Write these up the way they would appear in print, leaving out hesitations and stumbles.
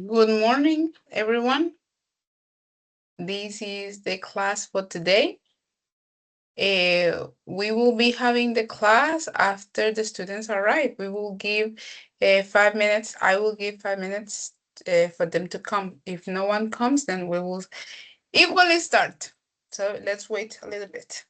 Good morning, everyone. This is the class for today. We will be having the class after the students arrive. We will give 5 minutes. I will give 5 minutes for them to come. If no one comes, then we will equally start. So let's wait a little bit.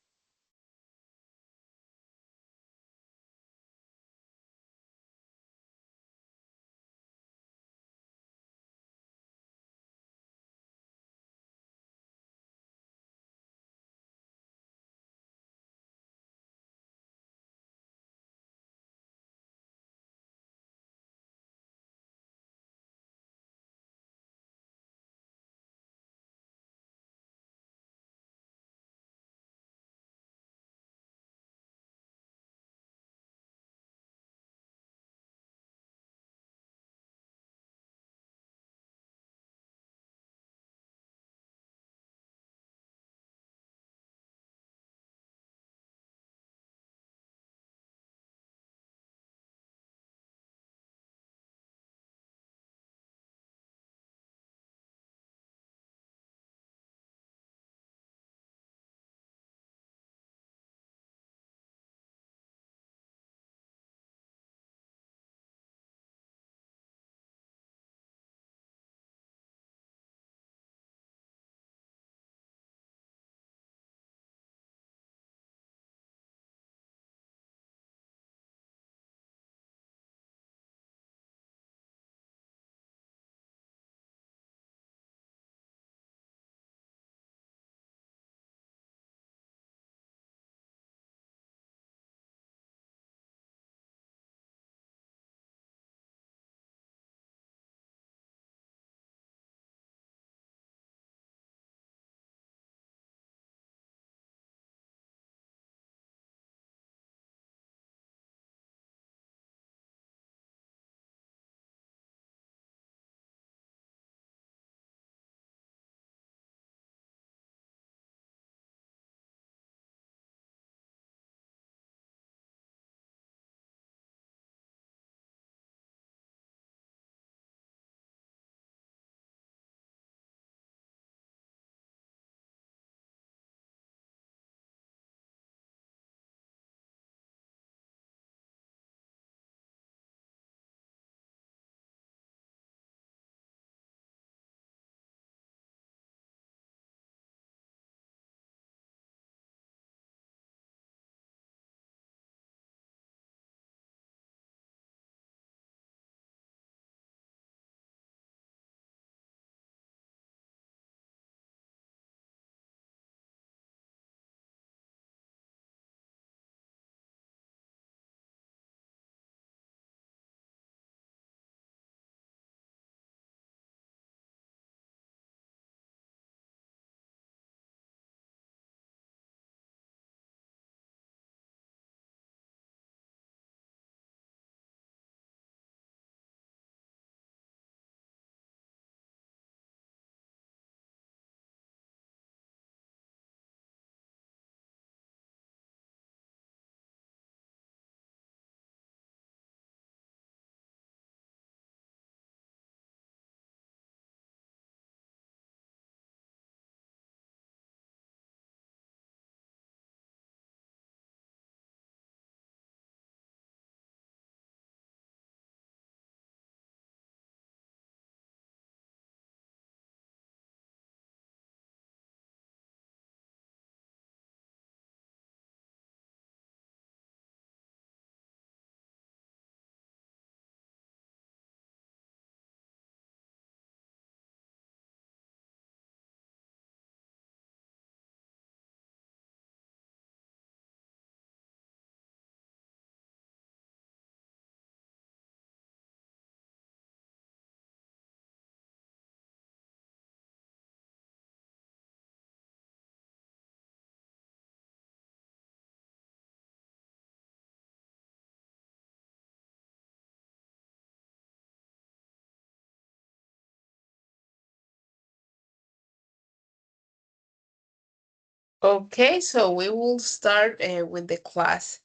Okay, so we will start with the class.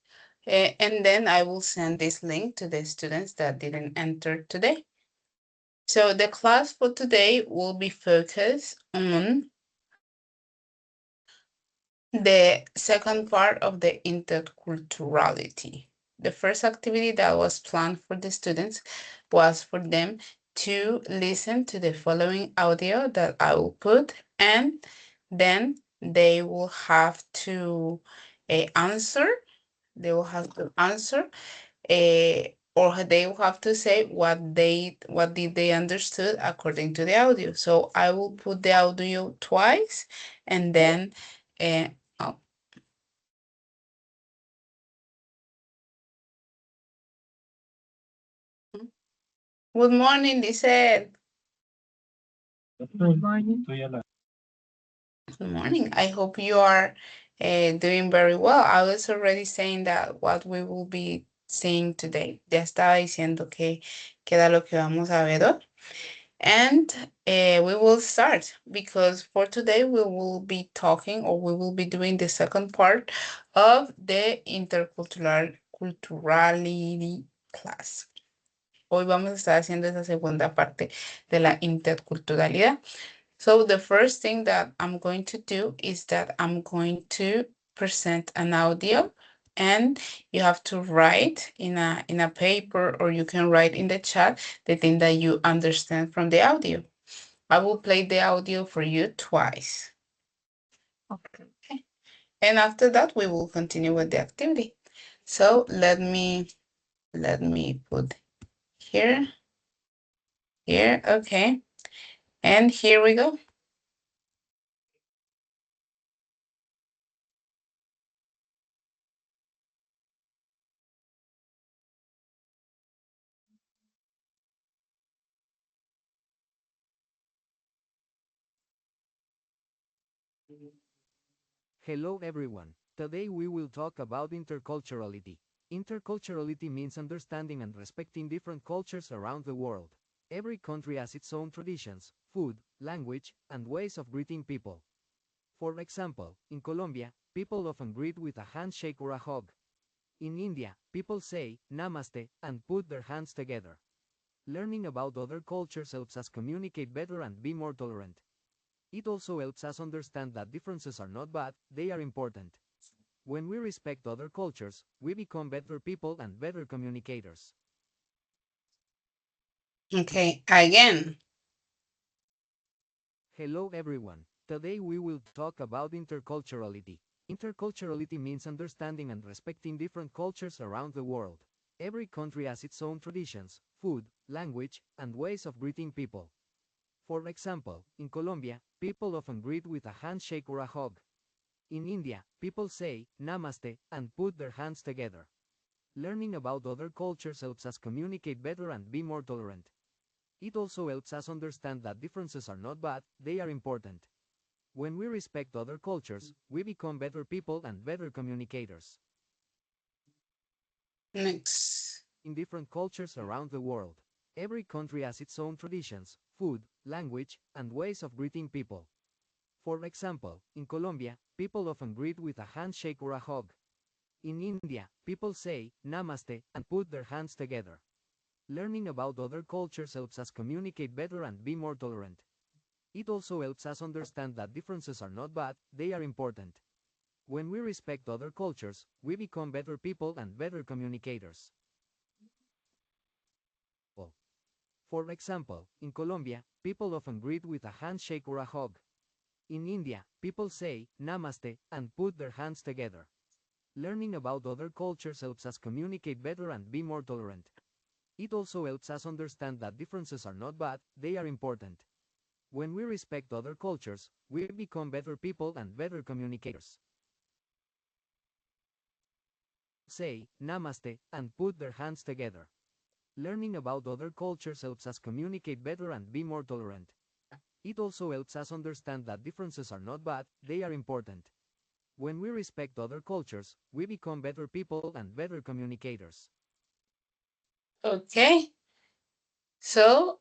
And then I will send this link to the students that didn't enter today. So the class for today will be focused on the second part of the interculturality. The first activity that was planned for the students was for them to listen to the following audio that I will put, and then they will have to answer. They will have to answer, or they will have to say what did they understood according to the audio. So I will put the audio twice, and then oh, good morning, Lisette. Good morning. Good morning. I hope you are doing very well. I was already saying that what we will be seeing today. Ya estaba diciendo que era lo que vamos a ver hoy. And we will start because for today we will be talking, or we will be doing the second part of the interculturality class. Hoy vamos a estar haciendo esa segunda parte de la interculturalidad. So the first thing that I'm going to do is that I'm going to present an audio, and you have to write in a paper, or you can write in the chat the thing that you understand from the audio. I will play the audio for you twice. Okay. Okay. And after that we will continue with the activity. So let me put here, okay. And here we go. Hello everyone. Today we will talk about interculturality. Interculturality means understanding and respecting different cultures around the world. Every country has its own traditions, food, language, and ways of greeting people. For example, in Colombia, people often greet with a handshake or a hug. In India, people say namaste and put their hands together. Learning about other cultures helps us communicate better and be more tolerant. It also helps us understand that differences are not bad, they are important. When we respect other cultures, we become better people and better communicators. Okay, again. Hello everyone. Today we will talk about interculturality. Interculturality means understanding and respecting different cultures around the world. Every country has its own traditions, food, language, and ways of greeting people. For example, in Colombia, people often greet with a handshake or a hug. In India, people say namaste and put their hands together. Learning about other cultures helps us communicate better and be more tolerant. It also helps us understand that differences are not bad, they are important. When we respect other cultures, we become better people and better communicators. Next. In different cultures around the world, every country has its own traditions, food, language, and ways of greeting people. For example, in Colombia, people often greet with a handshake or a hug. In India, people say namaste and put their hands together. Learning about other cultures helps us communicate better and be more tolerant. It also helps us understand that differences are not bad, they are important. When we respect other cultures, we become better people and better communicators. For example, in Colombia, people often greet with a handshake or a hug. In India, people say namaste and put their hands together. Learning about other cultures helps us communicate better and be more tolerant. It also helps us understand that differences are not bad, they are important. When we respect other cultures, we become better people and better communicators. Say namaste and put their hands together. Learning about other cultures helps us communicate better and be more tolerant. It also helps us understand that differences are not bad, they are important. When we respect other cultures, we become better people and better communicators. Okay. So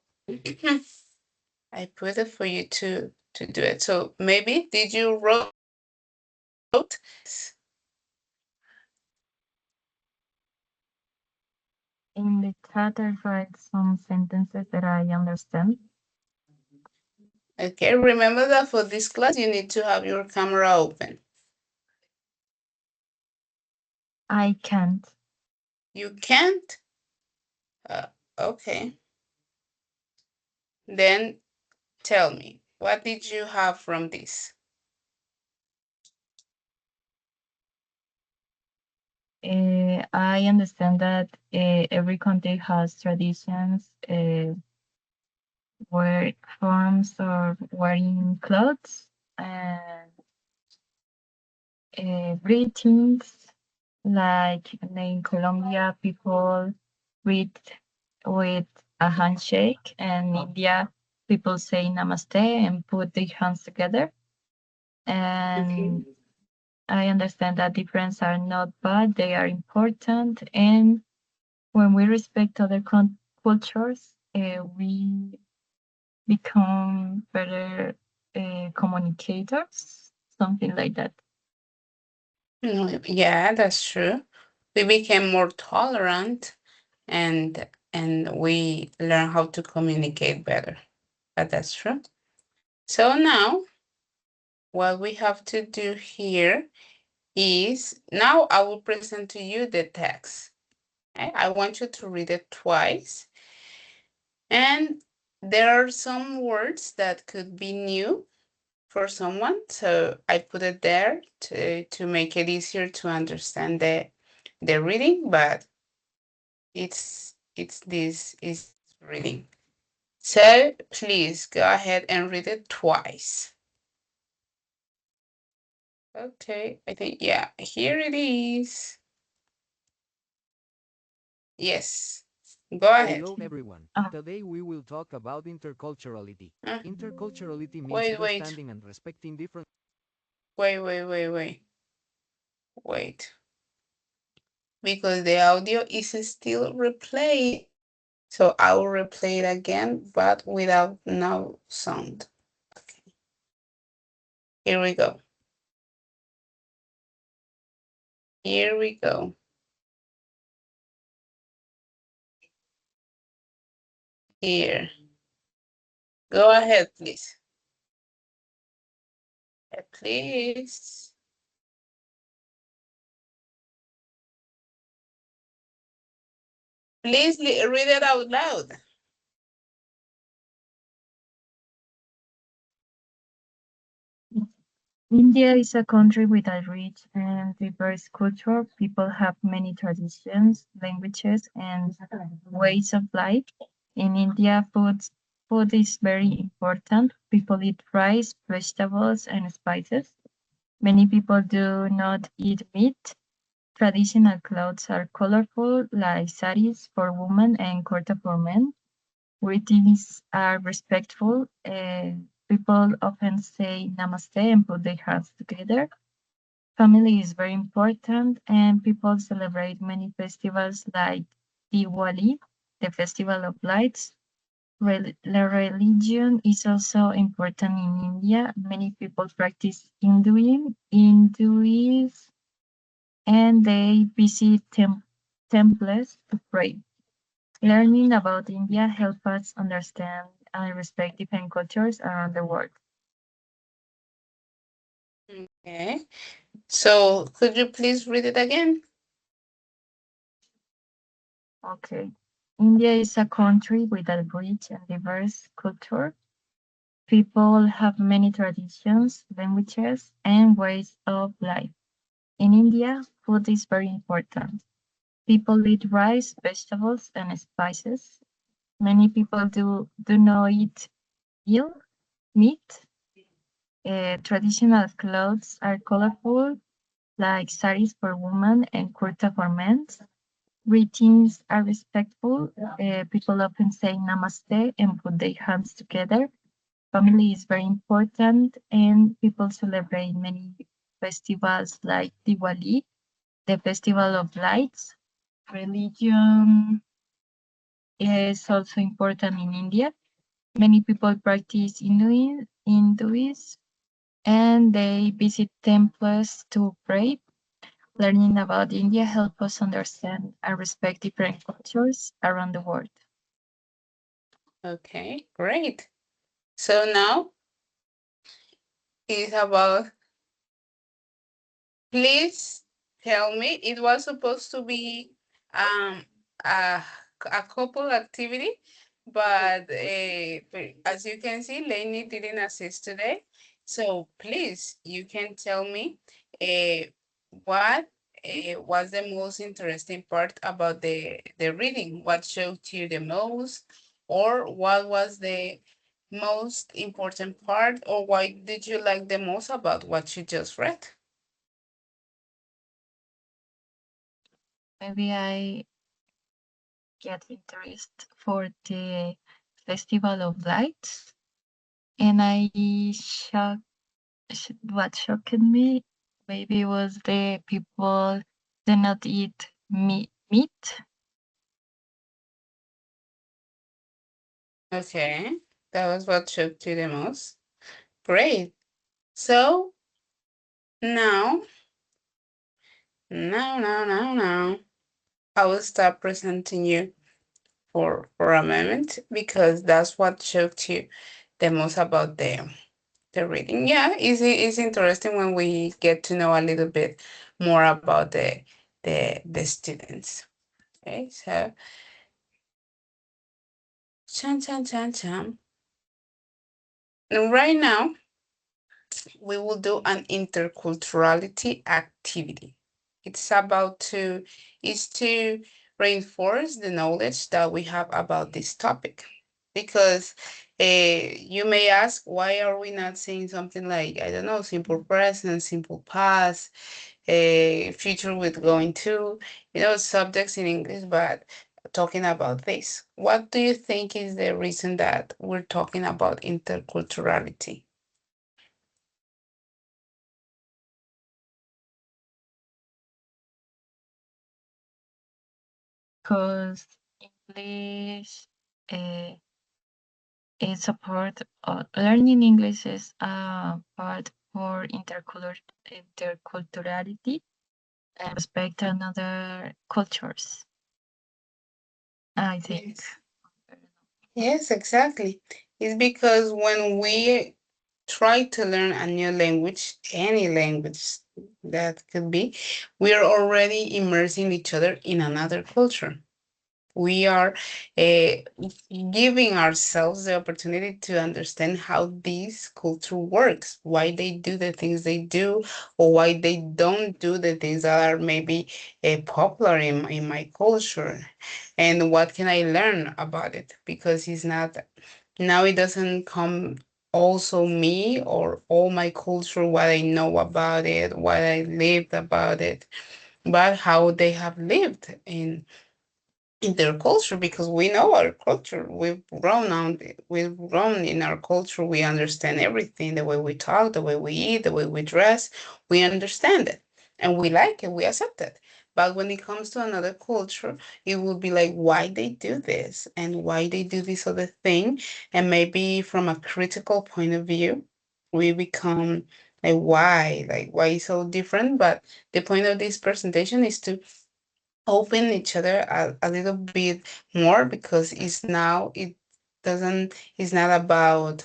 I put it for you to do it. So maybe did you wrote? In the had I write some sentences that I understand? Okay, remember that for this class, you need to have your camera open. I can't. You can't? Okay. Then tell me, what did you have from this? I understand that every country has traditions, wear forms or wearing clothes, and greetings. Like in Colombia, people greet with a handshake, and in India, people say namaste and put their hands together. Okay. And I understand that differences are not bad, they are important. And when we respect other cultures, we become better communicators, something like that. Yeah, that's true. We became more tolerant and we learn how to communicate better. But that's true. So now what we have to do here is now I will present to you the text. Okay? I want you to read it twice. And there are some words that could be new for someone. So I put it there to make it easier to understand the reading, but it's this is reading. So please go ahead and read it twice. Okay, I think, yeah, here it is. Yes, go ahead. Hello everyone. Ah, Today we will talk about interculturality. Uh, Interculturality means wait, understanding and respecting different wait. Because the audio is still replayed. So I will replay it again, but without no sound. Okay, here we go. Here we go. Here. Go ahead, please. Please. Please read it out loud. India is a country with a rich and diverse culture. People have many traditions, languages, and ways of life. In India, food is very important. People eat rice, vegetables, and spices. Many people do not eat meat. Traditional clothes are colorful, like saris for women and kurta for men. Greetings are respectful. People often say namaste and put their hands together. Family is very important, and people celebrate many festivals like Diwali, the festival of lights. The religion is also important in India. Many people practice Hinduism, and they visit temples to pray. Learning about India helps us understand and respect different cultures around the world. Okay. So could you please read it again? Okay. India is a country with a rich and diverse culture. People have many traditions, languages, and ways of life. In India, food is very important. People eat rice, vegetables, and spices. Many people do not eat eel, meat. Traditional clothes are colorful, like saris for women and kurta for men. Greetings are respectful. People often say namaste and put their hands together. Family is very important, and people celebrate many festivals like Diwali, the festival of lights. Religion is also important in India. Many people practice Hinduism, and they visit temples to pray. Learning about India helps us understand and respect different cultures around the world. Okay, great. So now it's about, please tell me, it was supposed to be um a, a couple activity, but as you can see, Lainey didn't assist today. So please, you can tell me what was the most interesting part about the reading? What showed you the most, or what was the most important part, or why did you like the most about what you just read? Maybe I get interest for the Festival of Lights, and what shocked me maybe was the people do not eat meat. Okay, that was what shocked you the most. Great. So now, now, I will start presenting you for a moment because that's what shocked you the most about the reading. Yeah, it's interesting when we get to know a little bit more about the students. Okay, so chan. And right now we will do an interculturality activity. It's about to is to reinforce the knowledge that we have about this topic. Because you may ask, why are we not saying something like, I don't know, simple present, simple past, future with going to, subjects in English, but talking about this. What do you think is the reason that we're talking about interculturality? Because English uh, is a part of learning English is a part for interculturality and respect another cultures. I think. Yes. Yes, exactly. It's because when we try to learn a new language, any language that could be, we are already immersing each other in another culture. We are uh, giving ourselves the opportunity to understand how this culture works, why they do the things they do, or why they don't do the things that are maybe popular in my culture, and what can I learn about it, because it's not now, it doesn't come also me or all my culture, what I know about it, what I lived about it, but how they have lived in their culture, because we know our culture. We've grown in our culture. We understand everything, the way we talk, the way we eat, the way we dress. We understand it and we like it, we accept it. But when it comes to another culture, it will be like why they do this and why they do this other thing. And maybe from a critical point of view, we become like why so different. But the point of this presentation is to open each other a little bit more, because it doesn't it's not about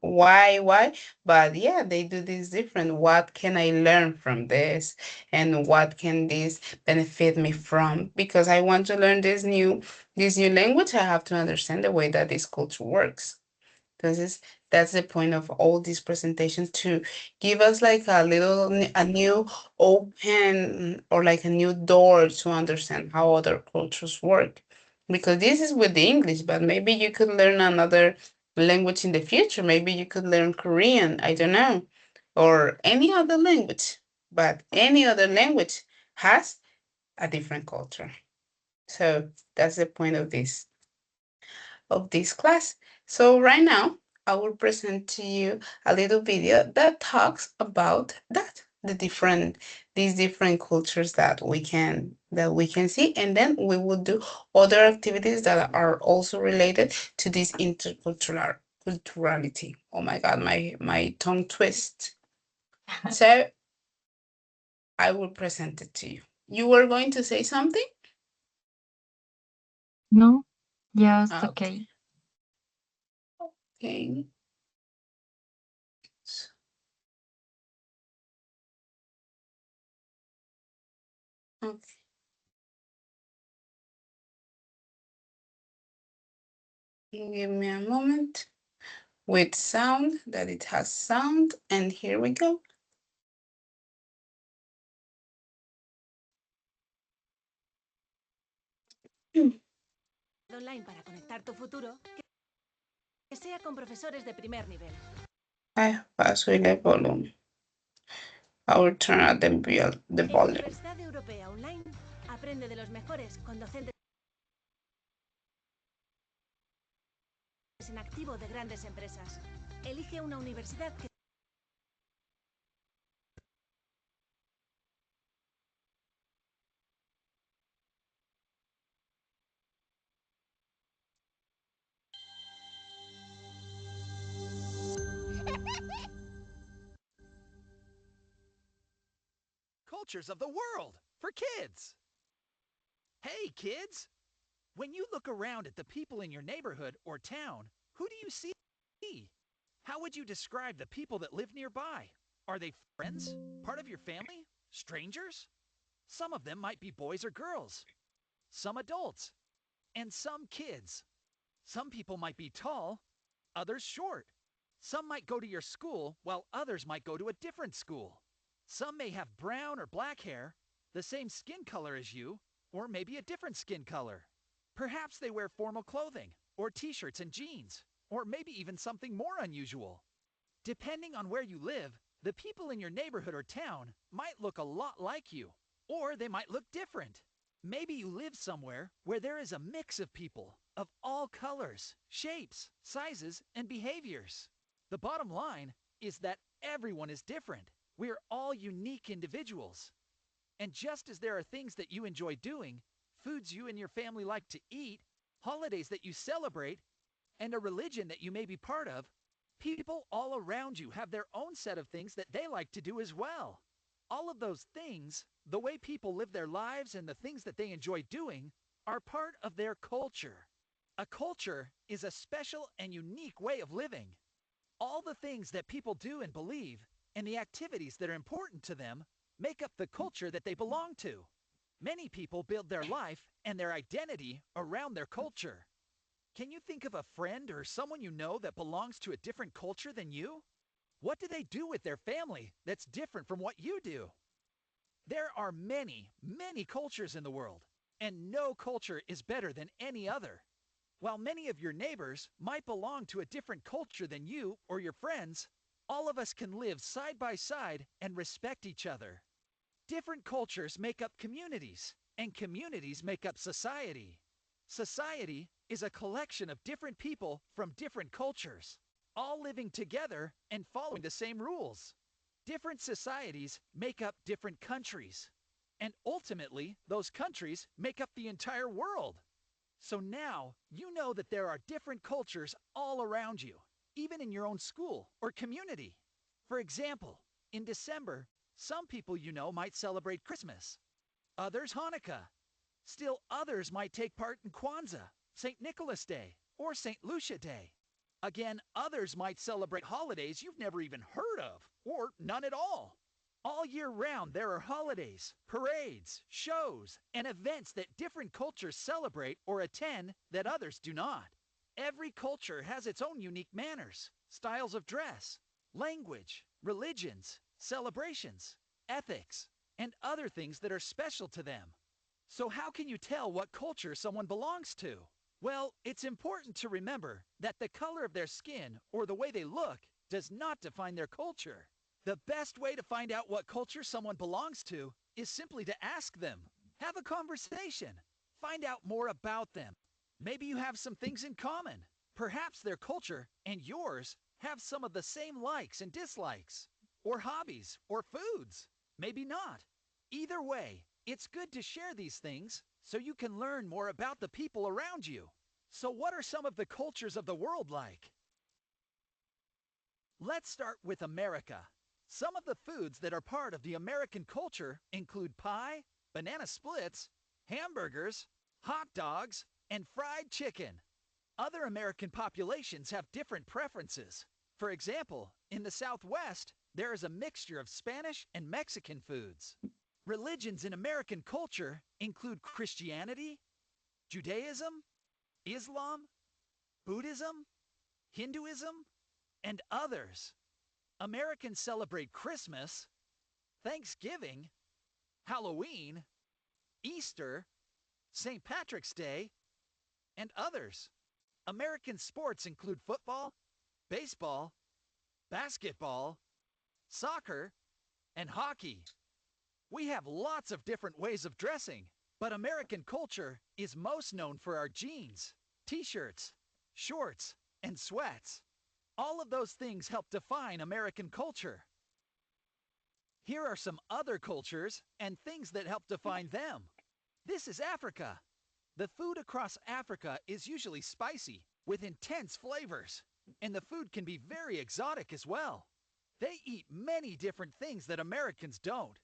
why, but yeah, they do this different. What can I learn from this, and what can this benefit me from? Because I want to learn this new language, I have to understand the way that this culture works. That's the point of all these presentations, to give us like a new open, or like a new door to understand how other cultures work. Because this is with the English, but maybe you could learn another language in the future. Maybe you could learn Korean, I don't know, or any other language. But any other language has a different culture. So that's the point of this class. So right now, I will present to you a little video that talks about that, these different cultures that we can see, and then we will do other activities that are also related to this interculturality. Oh my God, my tongue twist. So I will present it to you. You were going to say something? No, just Okay. okay. Okay. So, okay. Give me a moment with sound, that it has sound, and here we go. Online para conectar tu futuro, que sea con profesores de primer nivel. I paso el volume. I will turn up the En la volume. Universidad Europea Online, aprende de los mejores con docentes en activo de grandes empresas. Elige una universidad que Cultures of the world for kids. Hey, kids! When you look around at the people in your neighborhood or town, who do you see? How would you describe the people that live nearby? Are they friends? Part of your family? Strangers? Some of them might be boys or girls. Some adults. And some kids. Some people might be tall, others short. Some might go to your school, while others might go to a different school. Some may have brown or black hair, the same skin color as you, or maybe a different skin color. Perhaps they wear formal clothing, or t-shirts and jeans, or maybe even something more unusual. Depending on where you live, the people in your neighborhood or town might look a lot like you, or they might look different. Maybe you live somewhere where there is a mix of people of all colors, shapes, sizes, and behaviors. The bottom line is that everyone is different. We're all unique individuals. And just as there are things that you enjoy doing, foods you and your family like to eat, holidays that you celebrate, and a religion that you may be part of, people all around you have their own set of things that they like to do as well. All of those things, the way people live their lives and the things that they enjoy doing, are part of their culture. A culture is a special and unique way of living. All the things that people do and believe, and the activities that are important to them, make up the culture that they belong to. Many people build their life and their identity around their culture. Can you think of a friend or someone you know that belongs to a different culture than you? What do they do with their family that's different from what you do? There are many, many cultures in the world, and no culture is better than any other. While many of your neighbors might belong to a different culture than you or your friends, all of us can live side by side and respect each other. Different cultures make up communities, and communities make up society. Society is a collection of different people from different cultures, all living together and following the same rules. Different societies make up different countries, and ultimately, those countries make up the entire world. So now you know that there are different cultures all around you, even in your own school or community. For example, in December, some people you know might celebrate Christmas, others Hanukkah. Still others might take part in Kwanzaa, St. Nicholas Day, or St. Lucia Day. Again, others might celebrate holidays you've never even heard of, or none at all. All year round, there are holidays, parades, shows, and events that different cultures celebrate or attend that others do not. Every culture has its own unique manners, styles of dress, language, religions, celebrations, ethics, and other things that are special to them. So how can you tell what culture someone belongs to? Well, it's important to remember that the color of their skin or the way they look does not define their culture. The best way to find out what culture someone belongs to is simply to ask them. Have a conversation. Find out more about them. Maybe you have some things in common. Perhaps their culture and yours have some of the same likes and dislikes, or hobbies, or foods. Maybe not. Either way, it's good to share these things so you can learn more about the people around you. So what are some of the cultures of the world like? Let's start with America. Some of the foods that are part of the American culture include pie, banana splits, hamburgers, hot dogs, and fried chicken. Other American populations have different preferences. For example, in the Southwest, there is a mixture of Spanish and Mexican foods. Religions in American culture include Christianity, Judaism, Islam, Buddhism, Hinduism, and others. Americans celebrate Christmas, Thanksgiving, Halloween, Easter, St. Patrick's Day, and others. American sports include football, baseball, basketball, soccer, and hockey. We have lots of different ways of dressing, but American culture is most known for our jeans, t-shirts, shorts, and sweats. All of those things help define American culture. Here are some other cultures and things that help define them. This is Africa. The food across Africa is usually spicy, with intense flavors, and the food can be very exotic as well. They eat many different things that Americans don't.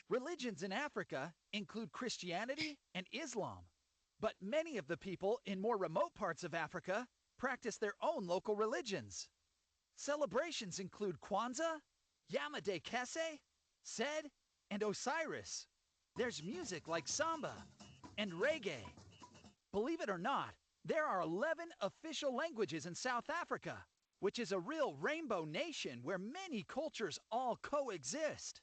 Religions in Africa include Christianity and Islam, but many of the people in more remote parts of Africa practice their own local religions. Celebrations include Kwanzaa, Yamade Kese, Sed, and Osiris. There's music like samba and reggae. Believe it or not, there are 11 official languages in South Africa, which is a real rainbow nation where many cultures all coexist.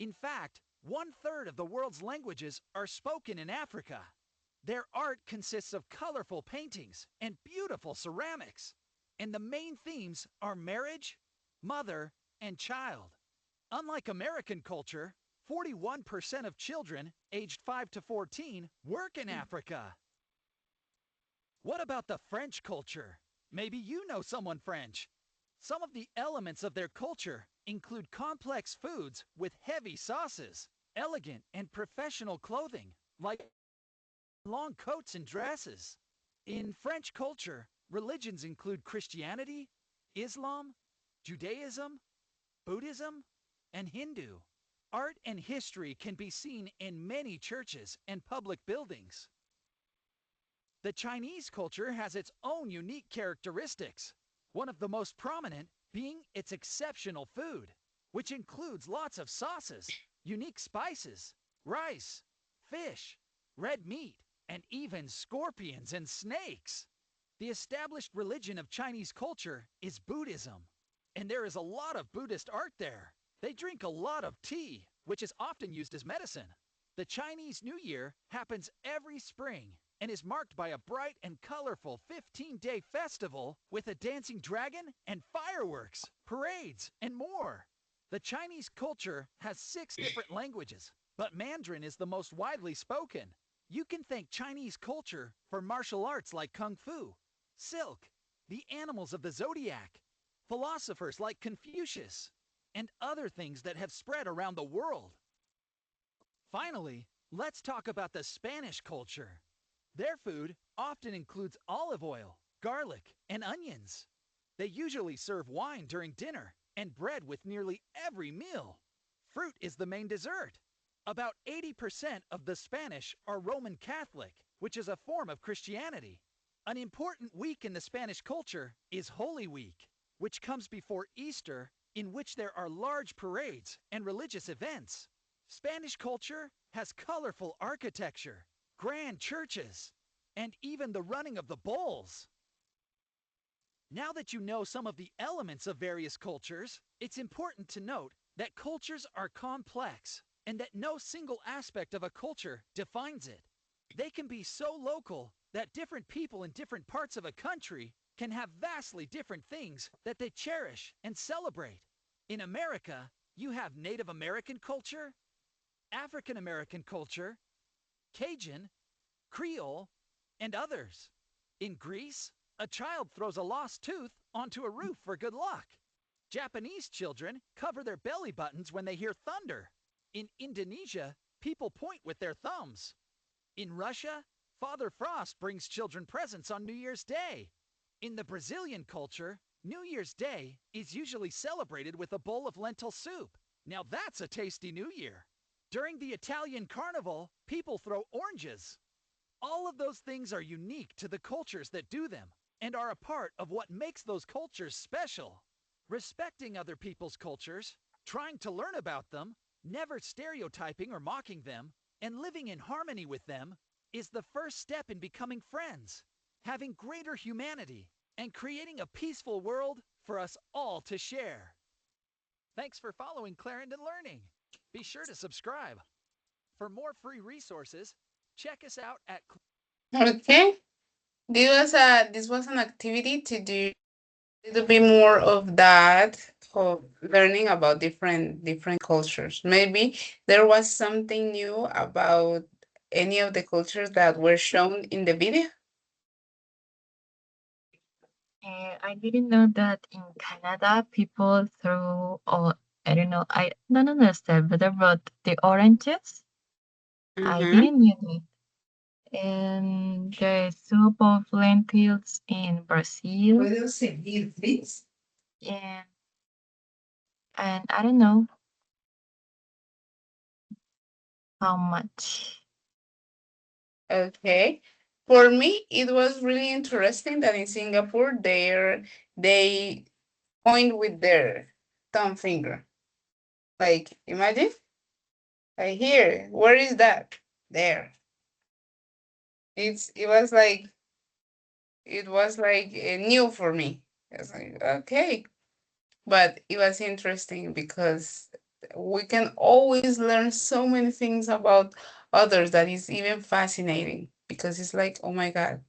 In fact, 1/3 of the world's languages are spoken in Africa. Their art consists of colorful paintings and beautiful ceramics, and the main themes are marriage, mother, and child. Unlike American culture, 41% of children aged 5 to 14 work in Africa. What about the French culture? Maybe you know someone French. Some of the elements of their culture include complex foods with heavy sauces, elegant and professional clothing, like long coats and dresses. In French culture, religions include Christianity, Islam, Judaism, Buddhism, and Hindu. Art and history can be seen in many churches and public buildings. The Chinese culture has its own unique characteristics, one of the most prominent being its exceptional food, which includes lots of sauces, unique spices, rice, fish, red meat, and even scorpions and snakes. The established religion of Chinese culture is Buddhism, and there is a lot of Buddhist art there. They drink a lot of tea, which is often used as medicine. The Chinese New Year happens every spring and is marked by a bright and colorful 15-day festival with a dancing dragon and fireworks, parades, and more. The Chinese culture has 6 different languages, but Mandarin is the most widely spoken. You can thank Chinese culture for martial arts like Kung Fu, silk, the animals of the zodiac, philosophers like Confucius, and other things that have spread around the world. Finally, let's talk about the Spanish culture. Their food often includes olive oil, garlic, and onions. They usually serve wine during dinner and bread with nearly every meal. Fruit is the main dessert. About 80% of the Spanish are Roman Catholic, which is a form of Christianity. An important week in the Spanish culture is Holy Week, which comes before Easter, in which there are large parades and religious events. Spanish culture has colorful architecture, grand churches, and even the running of the bulls. Now that you know some of the elements of various cultures, it's important to note that cultures are complex and that no single aspect of a culture defines it. They can be so local that different people in different parts of a country can have vastly different things that they cherish and celebrate. In America, you have Native American culture, African American culture, Cajun, Creole, and others. In Greece, a child throws a lost tooth onto a roof for good luck. Japanese children cover their belly buttons when they hear thunder. In Indonesia, people point with their thumbs. In Russia, Father Frost brings children presents on New Year's Day. In the Brazilian culture, New Year's Day is usually celebrated with a bowl of lentil soup. Now that's a tasty New Year. During the Italian Carnival, people throw oranges. All of those things are unique to the cultures that do them and are a part of what makes those cultures special. Respecting other people's cultures, trying to learn about them, never stereotyping or mocking them, and living in harmony with them is the first step in becoming friends, having greater humanity, and creating a peaceful world for us all to share. Thanks for following Clarendon Learning. Be sure to subscribe. For more free resources, check us out at Okay. This was an activity to do a little bit more of that, of learning about different cultures. Maybe there was something new about any of the cultures that were shown in the video. I didn't know that in Canada people throw, or I don't know, I don't understand better about the oranges. I Mm-hmm. didn't know that. And the soup of lentils in Brazil, ¿Puedo seguir, please? and and I don't know how much. Okay. For me, it was really interesting that in Singapore, they point with their thumb finger. Like, imagine, like here, where is that? There. It was like new for me. I was like, okay. But it was interesting because we can always learn so many things about others that is even fascinating because it's like, oh my God,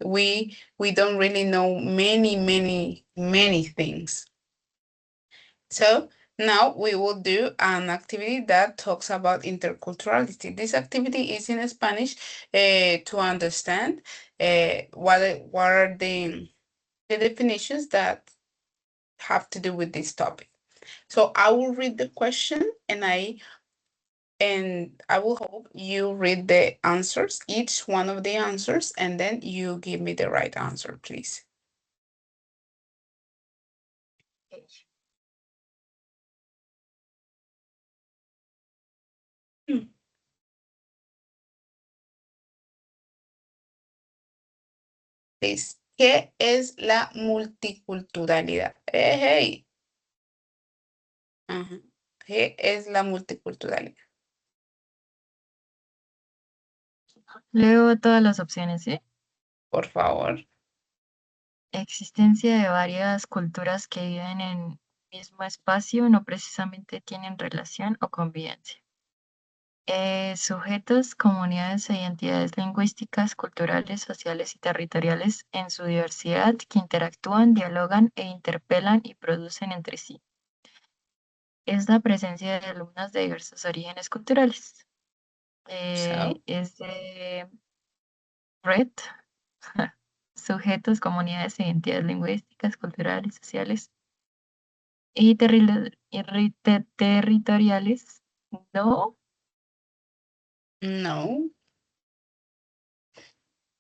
we don't really know many things. So now we will do an activity that talks about interculturality. This activity is in Spanish to understand what are the definitions that have to do with this topic. So I will read the question and I will hope you read the answers, each one of the answers, and then you give me the right answer, please. Hmm. Please. ¿Qué es la multiculturalidad? Hey. Ajá. ¿Qué es la multiculturalidad? Leo todas las opciones, ¿sí? Por favor. Existencia de varias culturas que viven en el mismo espacio no precisamente tienen relación o convivencia. Sujetos, comunidades e identidades lingüísticas, culturales, sociales y territoriales en su diversidad que interactúan, dialogan e interpelan y producen entre sí. Es la presencia de alumnas de diversos orígenes culturales. So, Es de Red. Sujetos, comunidades e identidades lingüísticas, culturales, sociales y territoriales. No. no.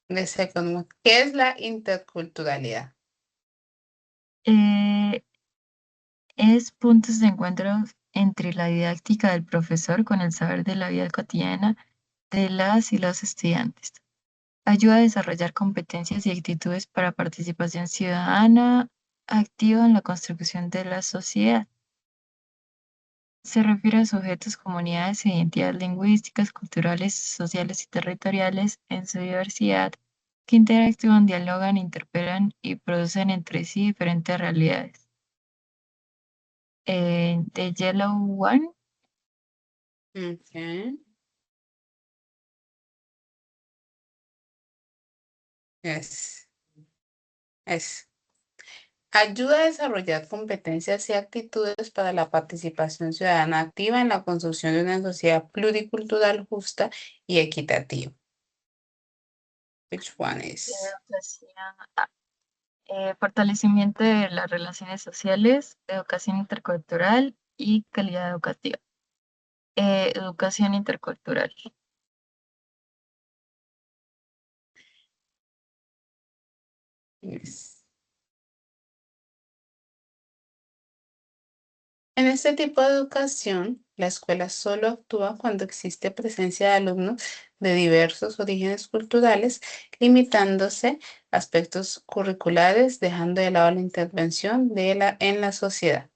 The second one. ¿Qué es la interculturalidad? Eh, es puntos de encuentro entre la didáctica del profesor con el saber de la vida cotidiana de las y los estudiantes. Ayuda a desarrollar competencias y actitudes para participación ciudadana activa en la construcción de la sociedad. Se refiere a sujetos, comunidades e identidades lingüísticas, culturales, sociales y territoriales en su diversidad que interactúan, dialogan, interpelan y producen entre sí diferentes realidades. The Yellow One. Okay. Yes. Es. Ayuda a desarrollar competencias y actitudes para la participación ciudadana activa en la construcción de una sociedad pluricultural justa y equitativa. Which one is? Fortalecimiento de las relaciones sociales, educación intercultural y calidad educativa. Educación intercultural. Yes. En este tipo de educación, la escuela solo actúa cuando existe presencia de alumnos de diversos orígenes culturales, limitándose a aspectos curriculares, dejando de lado la intervención en la sociedad.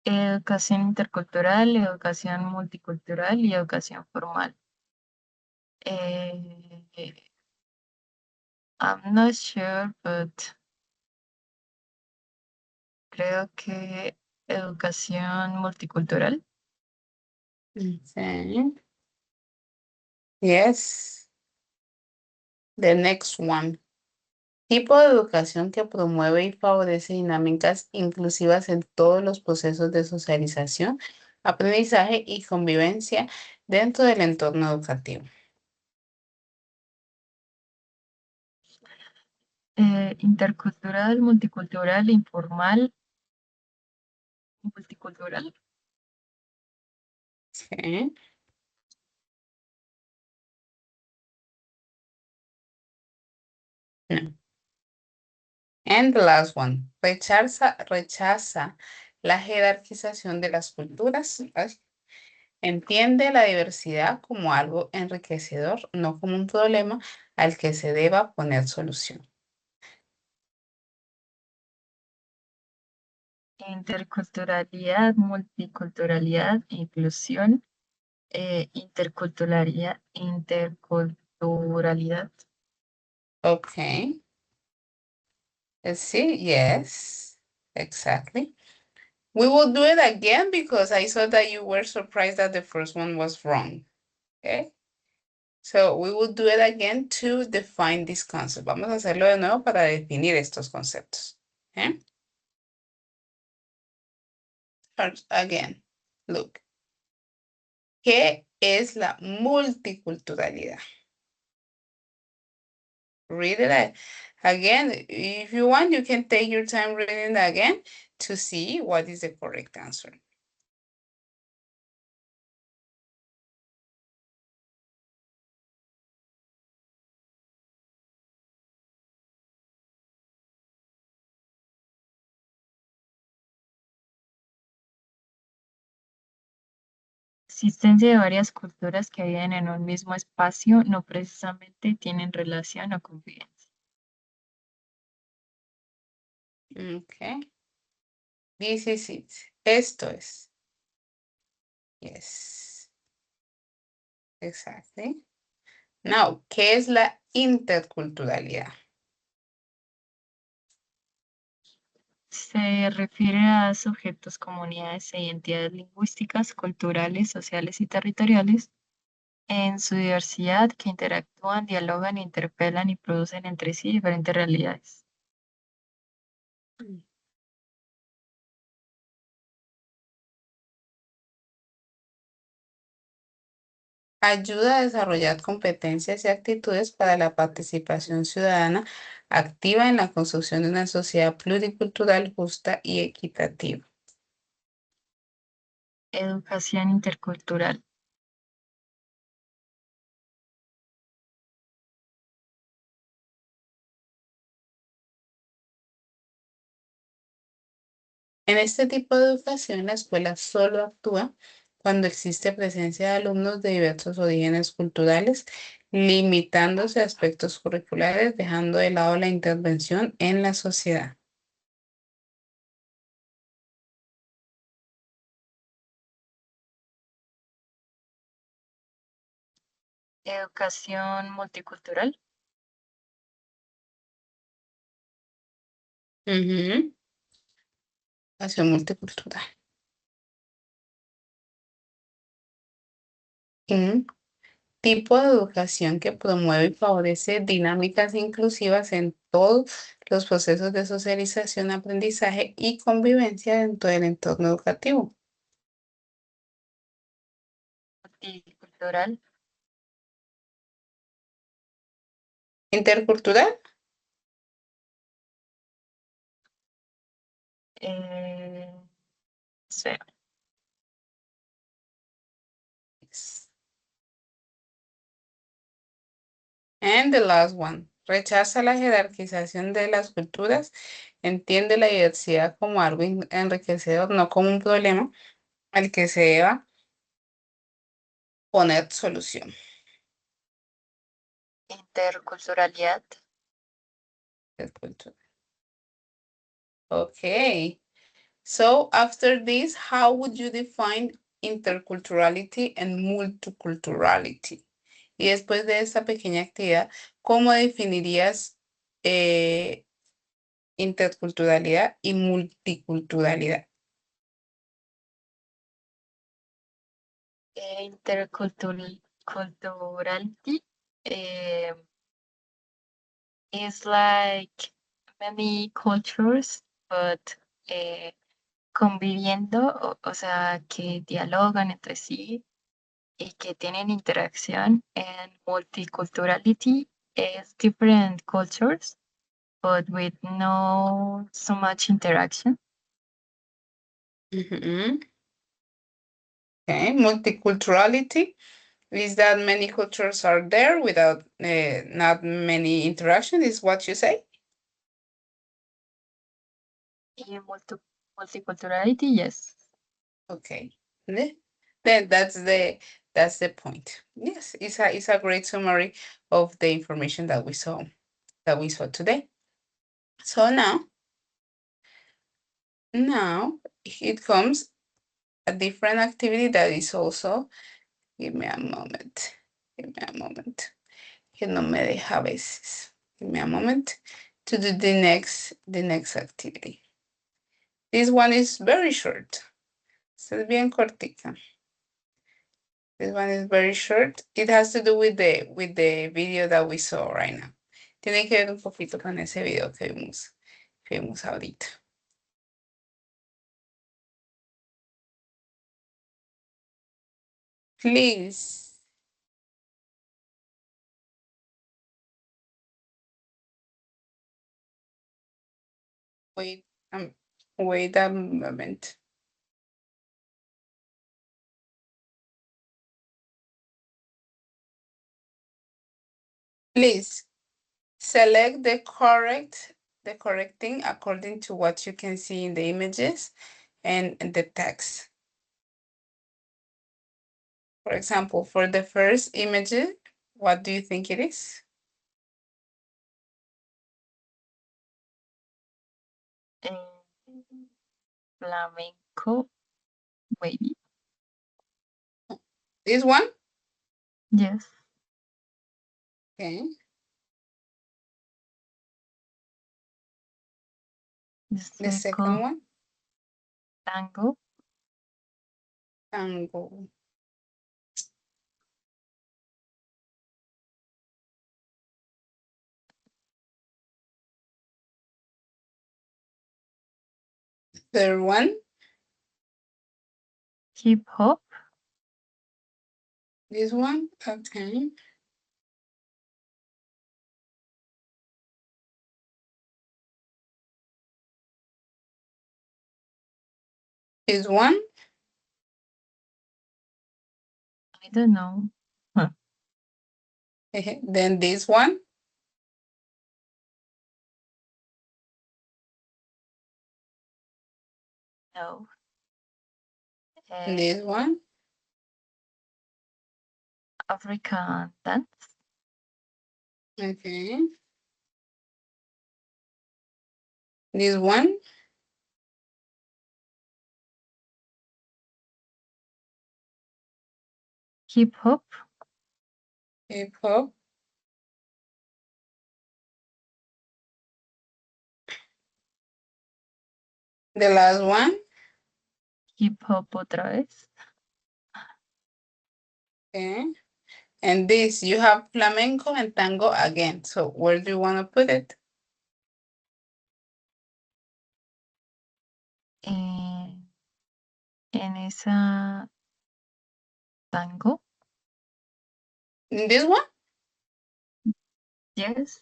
Educación intercultural, educación multicultural y educación formal. Eh, I'm not sure, but creo que educación multicultural. Okay. Yes. The next one. Tipo de educación que promueve y favorece dinámicas inclusivas en todos los procesos de socialización, aprendizaje y convivencia dentro del entorno educativo. Intercultural, multicultural, informal, multicultural. Okay. No. And the last one. Rechaza la jerarquización de las culturas. Ay. Entiende la diversidad como algo enriquecedor, no como un problema al que se deba poner solución. Interculturalidad, multiculturalidad, inclusión, interculturalidad. Okay. Let's see. Yes, exactly. We will do it again because I saw that you were surprised that the first one was wrong. Okay. So we will do it again to define this concept. Vamos a hacerlo de nuevo para definir estos conceptos. Okay. First, again, look. ¿Qué es la multiculturalidad? Read it again. If you want, you can take your time reading it again to see what is the correct answer. Existencia de varias culturas que viven en un mismo espacio no precisamente tienen relación o convivencia. Okay. This is it. Esto es. Yes. Exactly. Now, ¿qué es la interculturalidad? Se refiere a sujetos, comunidades e identidades lingüísticas, culturales, sociales y territoriales en su diversidad que interactúan, dialogan, interpelan y producen entre sí diferentes realidades. Ayuda a desarrollar competencias y actitudes para la participación ciudadana activa en la construcción de una sociedad pluricultural justa y equitativa. Educación intercultural. En este tipo de educación, la escuela solo actúa cuando existe presencia de alumnos de diversos orígenes culturales, limitándose a aspectos curriculares, dejando de lado la intervención en la sociedad. Educación multicultural. Ujú. Educación multicultural. Un tipo de educación que promueve y favorece dinámicas inclusivas en todos los procesos de socialización, aprendizaje y convivencia dentro del entorno educativo. Multicultural. Intercultural. Eh, sí. And the last one. Rechaza la jerarquización de las culturas, entiende la diversidad como algo enriquecedor, no como un problema al que se deba poner solución. Interculturalidad. Okay. So after this, how would you define interculturality and multiculturality? Y después de esta pequeña actividad, ¿cómo definirías interculturalidad y multiculturalidad? Interculturality is like many cultures, but conviviendo, o sea, que dialogan entre sí y que tienen interacción. And multiculturality is different cultures, but with no so much interaction. Mhm. Okay, multiculturality is that many cultures are there without not many interaction, is what you say? In multiculturality, yes. Okay. Then that's the point. Yes, it's a great summary of the information that we saw today. So now it comes a different activity that is also, give me a moment, que no me deja a veces. Give me a moment to do the next activity. This one is very short. Esta es bien cortica. This one is very short. It has to do with the video that we saw right now. Tiene que ver un poquito con ese video que vimos ahorita. Please. Wait, wait a moment. Please select the correct thing according to what you can see in the images and the text. For example, for the first image, what do you think it is? Flamenco, maybe. This one? Yes. Okay. The second one? Tango. Tango. Third one? Hip hop. This one? Okay. This one? I don't know. Then this one? No. This one? African dance. Okay. This one? Hip hop. Hip hop. The last one? Hip hop otra vez. Okay. And this, you have flamenco and tango again. So where do you want to put it? En esa tango. In this one? Yes.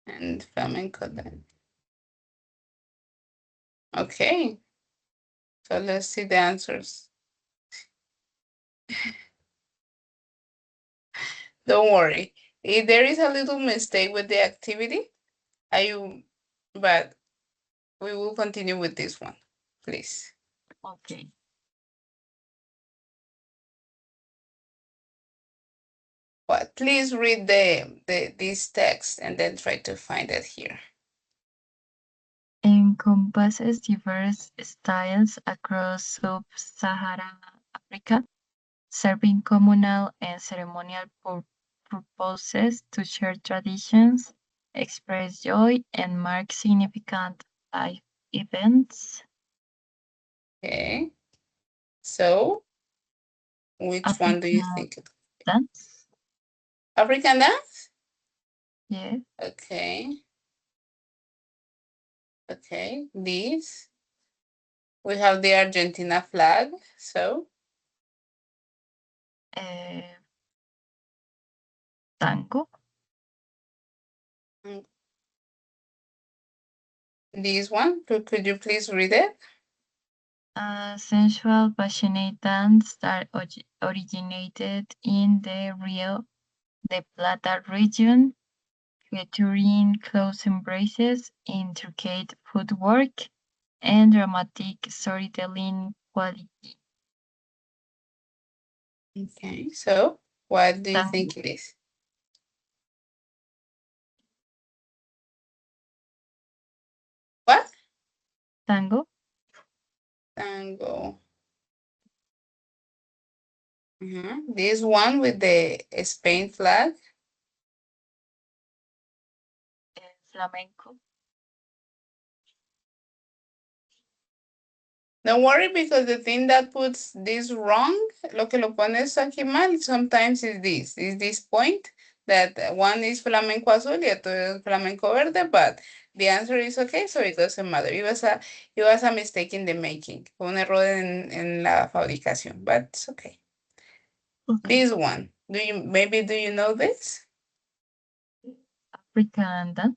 And flamenco then. Okay. So let's see the answers. Don't worry. If there is a little mistake with the activity, but we will continue with this one, please. Okay. But please read this text and then try to find it here. Encompasses diverse styles across sub-Saharan Africa, serving communal and ceremonial purposes to share traditions, express joy, and mark significant life events. Okay. So, which one do you African think? dance, African dance? yes. Okay. Okay. This. We have the Argentina flag. So, Uh, Tango, mm, this one. Could you please read it? sensual, passionate dance that originated in the Rio de Plata region, featuring close embraces, intricate footwork, and dramatic storytelling quality. Okay. So, what do you Tango, think it is? What? tango, Tango. This one with the Spain flag. flamenco, Don't worry because the thing that puts this wrong, lo que lo pones aquí mal, sometimes is this point that one is flamenco azul y otro es flamenco verde, but the answer is okay, so it doesn't matter. It was a mistake in the making, un error en la fabricación, but it's okay. okay. This one, do you know this? African dance,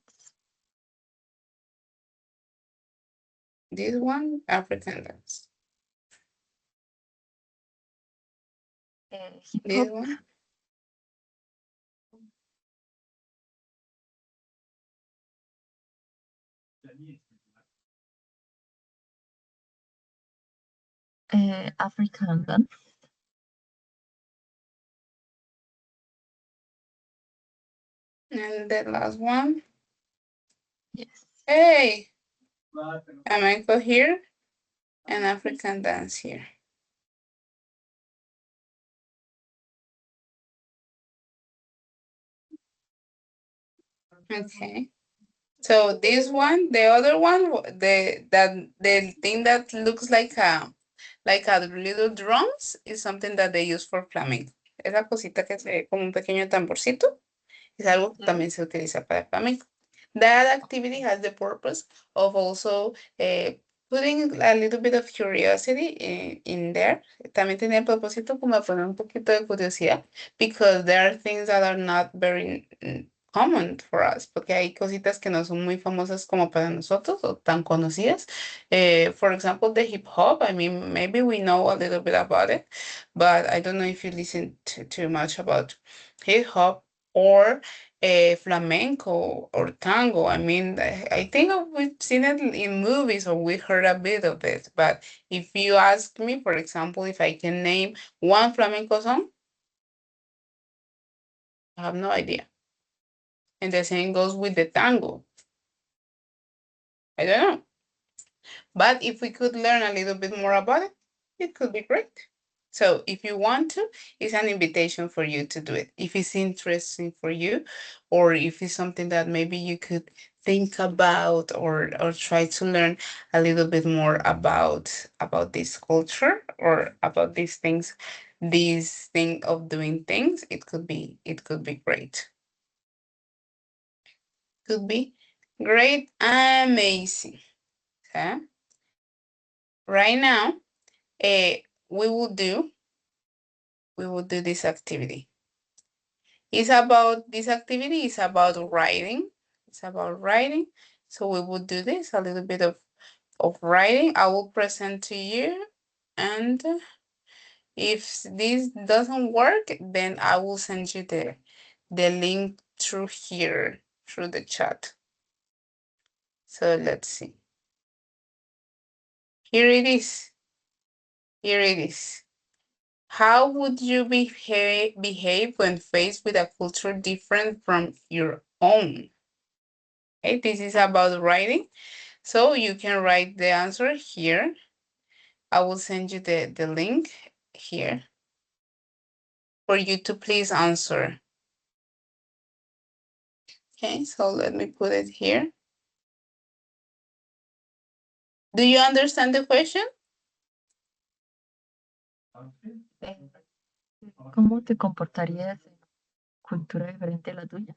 This one, African dance. hip This hop, one, African dance, and the last one. yes. Hey, flamenco here and African dance here. Okay. So this one, the other one, the thing that looks like a little drums is something that they use for flamenco. Esa cosita que se ve como un pequeño tamborcito es algo que también se utiliza para flamenco. That activity has the purpose of also putting a little bit of curiosity in there. También tiene el propósito como de poner un poquito de curiosidad, because there are things that are not very common for us, porque hay cositas que no son muy famosas como para nosotros o tan conocidas. For example, the hip hop, I mean, maybe we know a little bit about it, but I don't know if you listen to too much about hip hop or flamenco or tango. I mean, I think we've seen it in movies or we heard a bit of it. But if you ask me, for example, if I can name one flamenco song, I have no idea. And the same goes with the tango. I don't know. But if we could learn a little bit more about it, it could be great. So if you want to, it's an invitation for you to do it. If it's interesting for you, or if it's something that maybe you could think about or try to learn a little bit more about this culture or about these things, this thing of doing things, it could be great. Could be great, amazing. Okay? Right now, uh, we will do this activity. This activity is about writing. It's about writing. So we will do this, a little bit of writing. I will present to you. And if this doesn't work, then I will send you the link through here, through the chat. So let's see. Here it is. Here it is. How would you behave when faced with a culture different from your own? Okay, this is about writing. So you can write the answer here. I will send you the link here for you to please answer. Okay, so let me put it here. Do you understand the question? ¿Cómo te comportarías en cultura diferente a la tuya?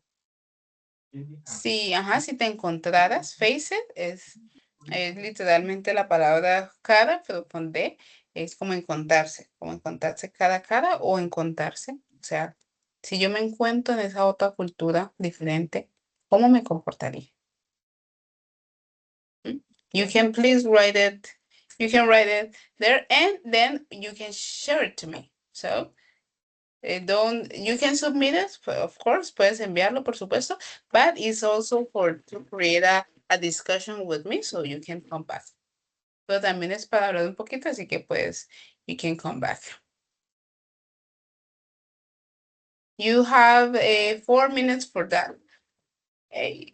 Sí, ajá, si te encontraras, face it es literalmente la palabra cara, pero con D, es como encontrarse cara a cara o encontrarse. O sea, si yo me encuentro en esa otra cultura diferente, ¿cómo me comportaría? ¿Mm? You can please write it, you can write it there and then you can share it to me. So, you can submit it, of course, puedes enviarlo, por supuesto, but it's also to create a discussion with me, so you can come back. Pero también es para hablar un poquito, así que pues, you can come back. You have 4 minutes for that. Eh,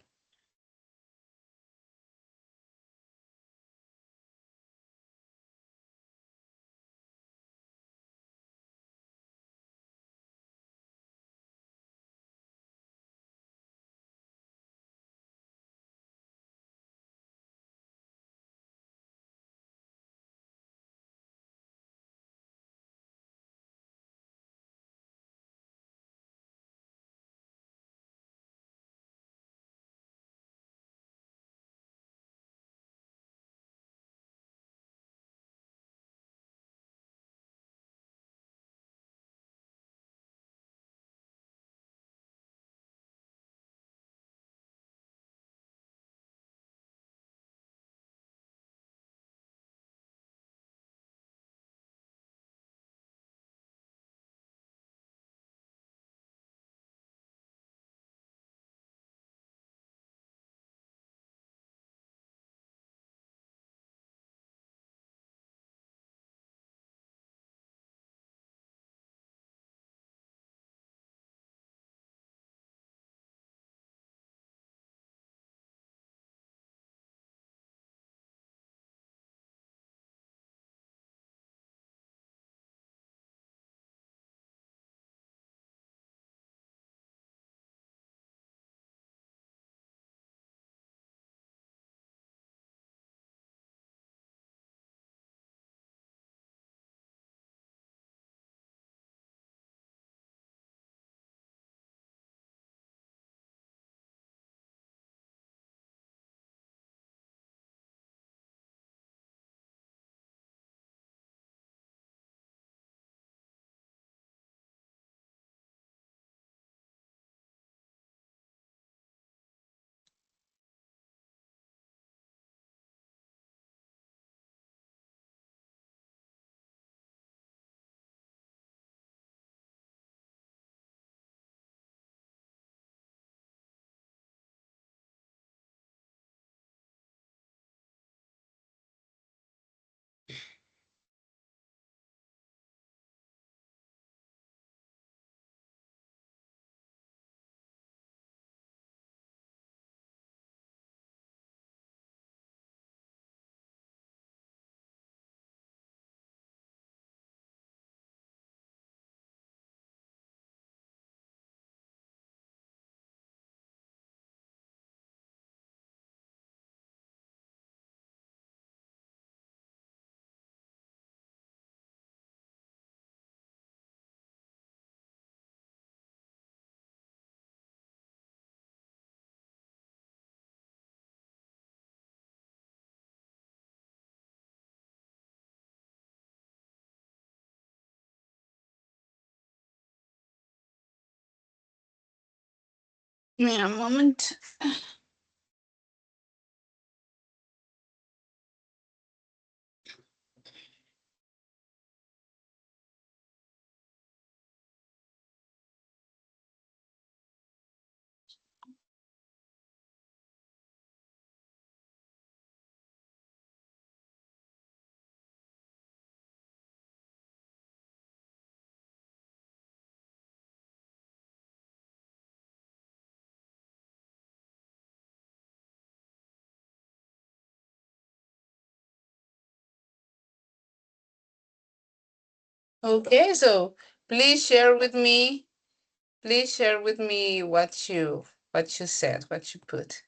Give me a moment. Okay, so please share with me. Please share with me what you said, what you put.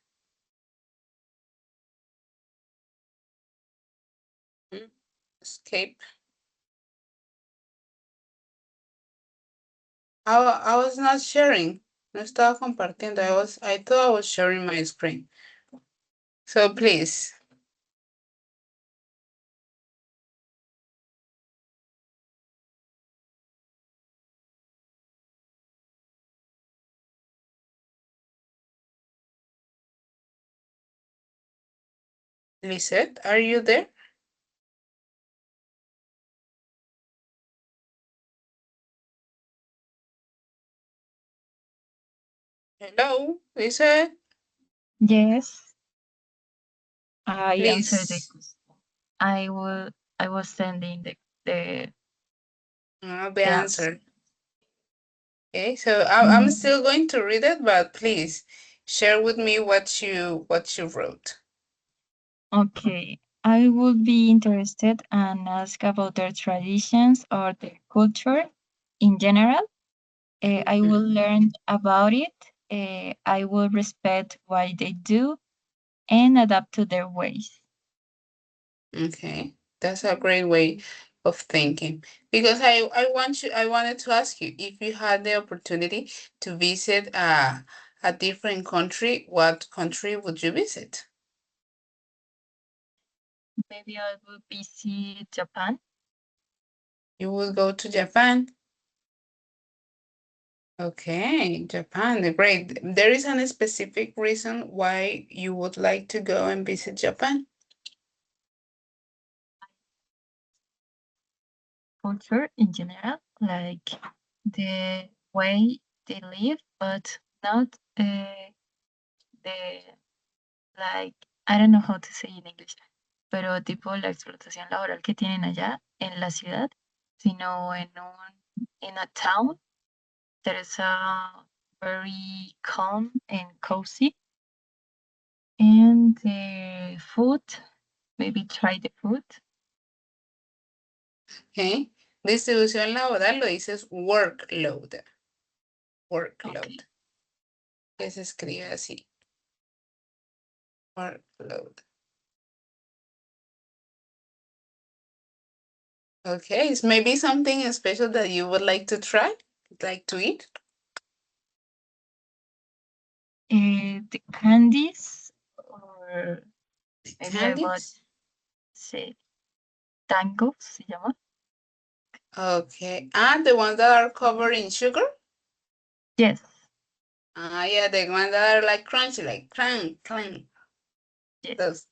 Mm, Escape. I was not sharing. No estaba compartiendo. I thought I was sharing my screen. So please, Lisette, are you there? Hello, Lisette, Yes, I answered the please. question. I will. I was sending the The the answer. answer. Okay, so I'm Mm, still going to read it, but please share with me what you wrote. okay. I would be interested and ask about their traditions or their culture in general. I will Mhm. learn about it. I will respect what they do and adapt to their ways. Okay, that's a great way of thinking. Because I wanted to ask you if you had the opportunity to visit a different country, what country would you visit? Maybe I will visit Japan. You will go to Japan. Okay, Japan, great. There is a specific reason why you would like to go and visit Japan. Culture in general, like the way they live, but not the like I don't know how to say in English, pero tipo la explotación laboral que tienen allá en la ciudad, sino in a town that is very calm and cozy. And the food, maybe try the food. Okay. Distribución laboral lo dices workload. Okay. Workload. Que se escribe así. Workload. Okay, it's maybe something special that you would like to try, like to eat. The candies, or The maybe I would candies. say tango, se llama. Okay, and the ones that are covered in sugar. Yes, Yeah, the ones that are like crunchy, like clang, clang. yes. Those.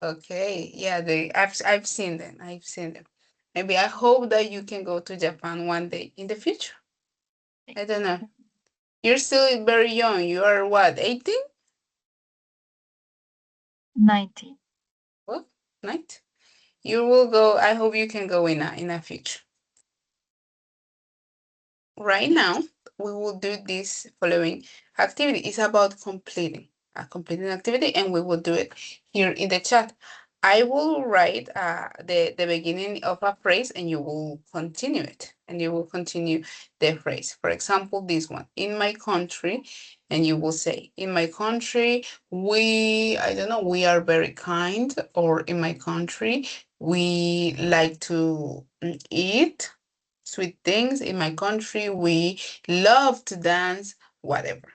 Okay, yeah, I've seen them. I've seen them. Maybe I hope that you can go to Japan one day in the future. I don't know. You're still very young. You are what, 18? 19. What? Night? You will go. I hope you can go in a future. Right now, we will do this following activity. It's about completing a completing activity, and we will do it here in the chat. I will write the beginning of a phrase, and you will continue it, and you will continue the phrase. For example, this one, in my country, and you will say, in my country, I don't know, we are very kind, or in my country, we like to eat sweet things. In my country, we love to dance, whatever.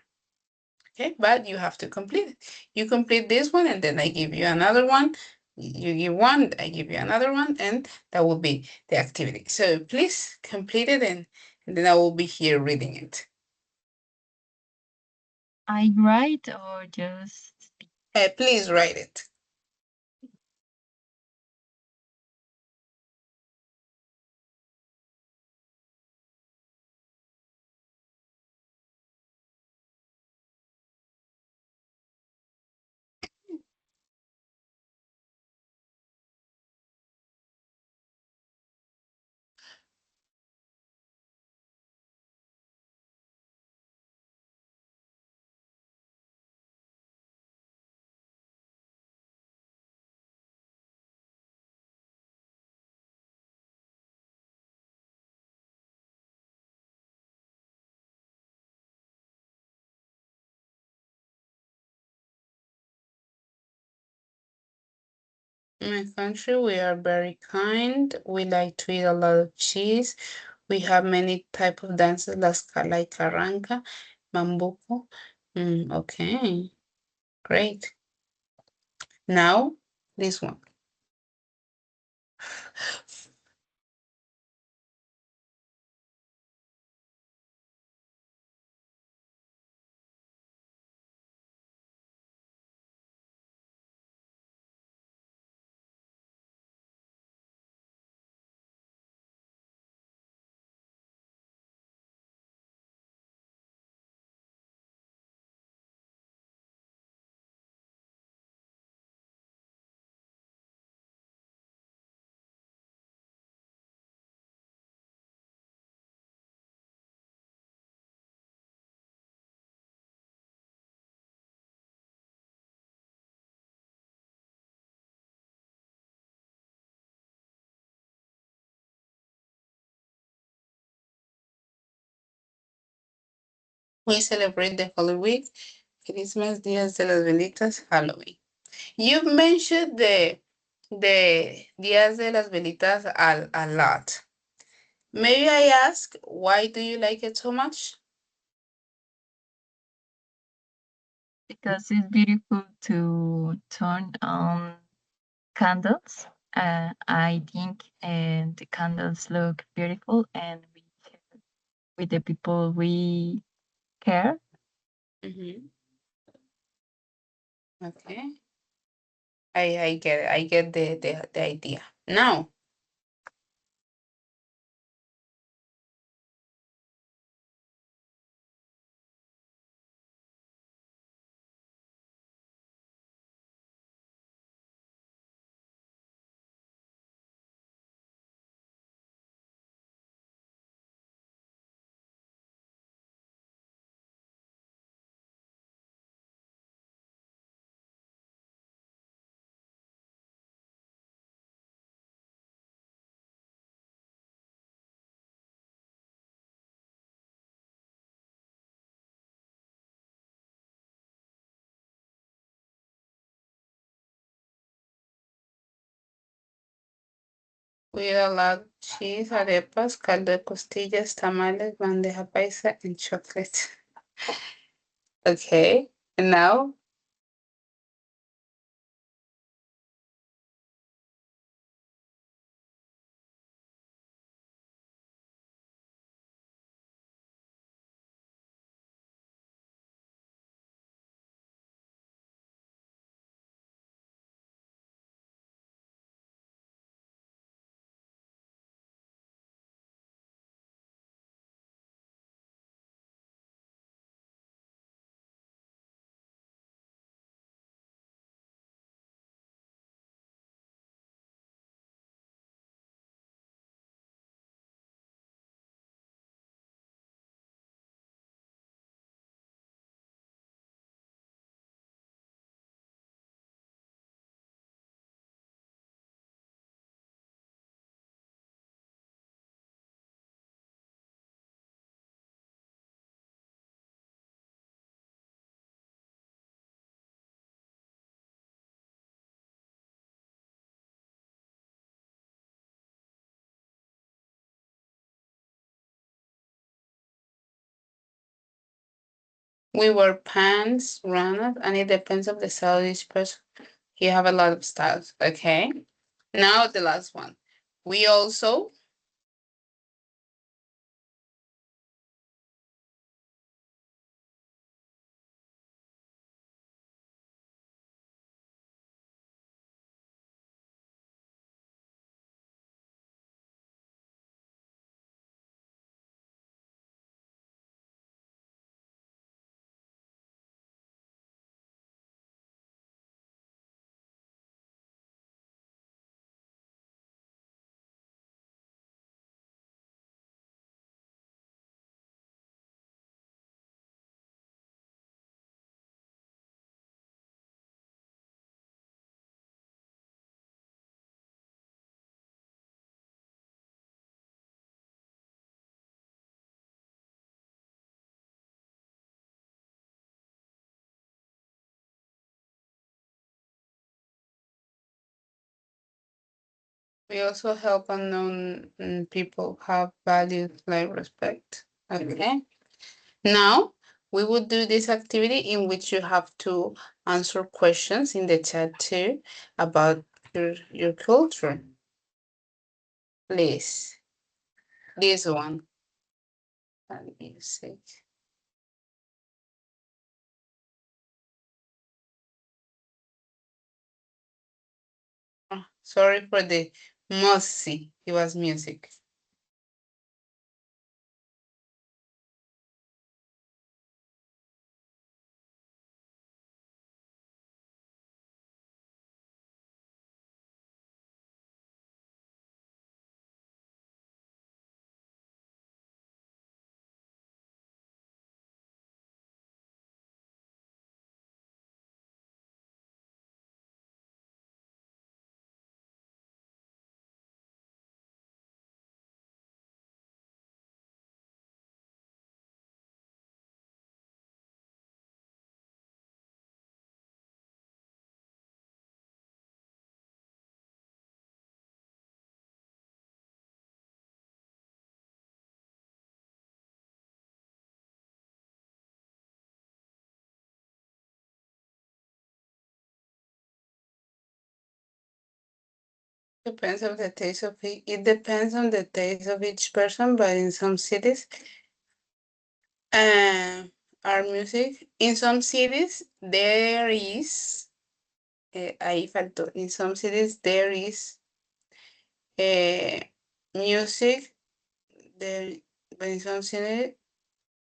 Okay, but you have to complete it. You complete this one, and then I give you another one. You give one, I give you another one, and that will be the activity. So please complete it, and then I will be here reading it. I write or just speak. Please write it. In my country, we are very kind. We like to eat a lot of cheese. We have many type of dances like carranca, bambuco. Okay, great. Now, this one. We celebrate the Holy Week, Christmas, Días de las Velitas, Halloween. You mentioned the Días de las Velitas a lot. Maybe I ask, why do you like it so much? Because it's beautiful to turn on candles. I think the candles look beautiful, and we share with the people we care. Mm-hmm. Okay. I get it. I get the idea. Now, we allow cheese, arepas, caldo de costillas, tamales, bandeja paisa, and chocolate. Okay. And now, we wear pants, runners, and it depends of the style of each person. You have a lot of styles. Okay. Now the last one. We also We also help unknown people have values like respect. Okay. Now we will do this activity in which you have to answer questions in the chat too about your culture. Please, this one. Music. Sorry for the musty. It was music. Depends on the taste of it. It depends on the taste of each person, but in some cities, our music, in some cities, there is, ahí faltó, in some cities, there is music, there, but in some cities,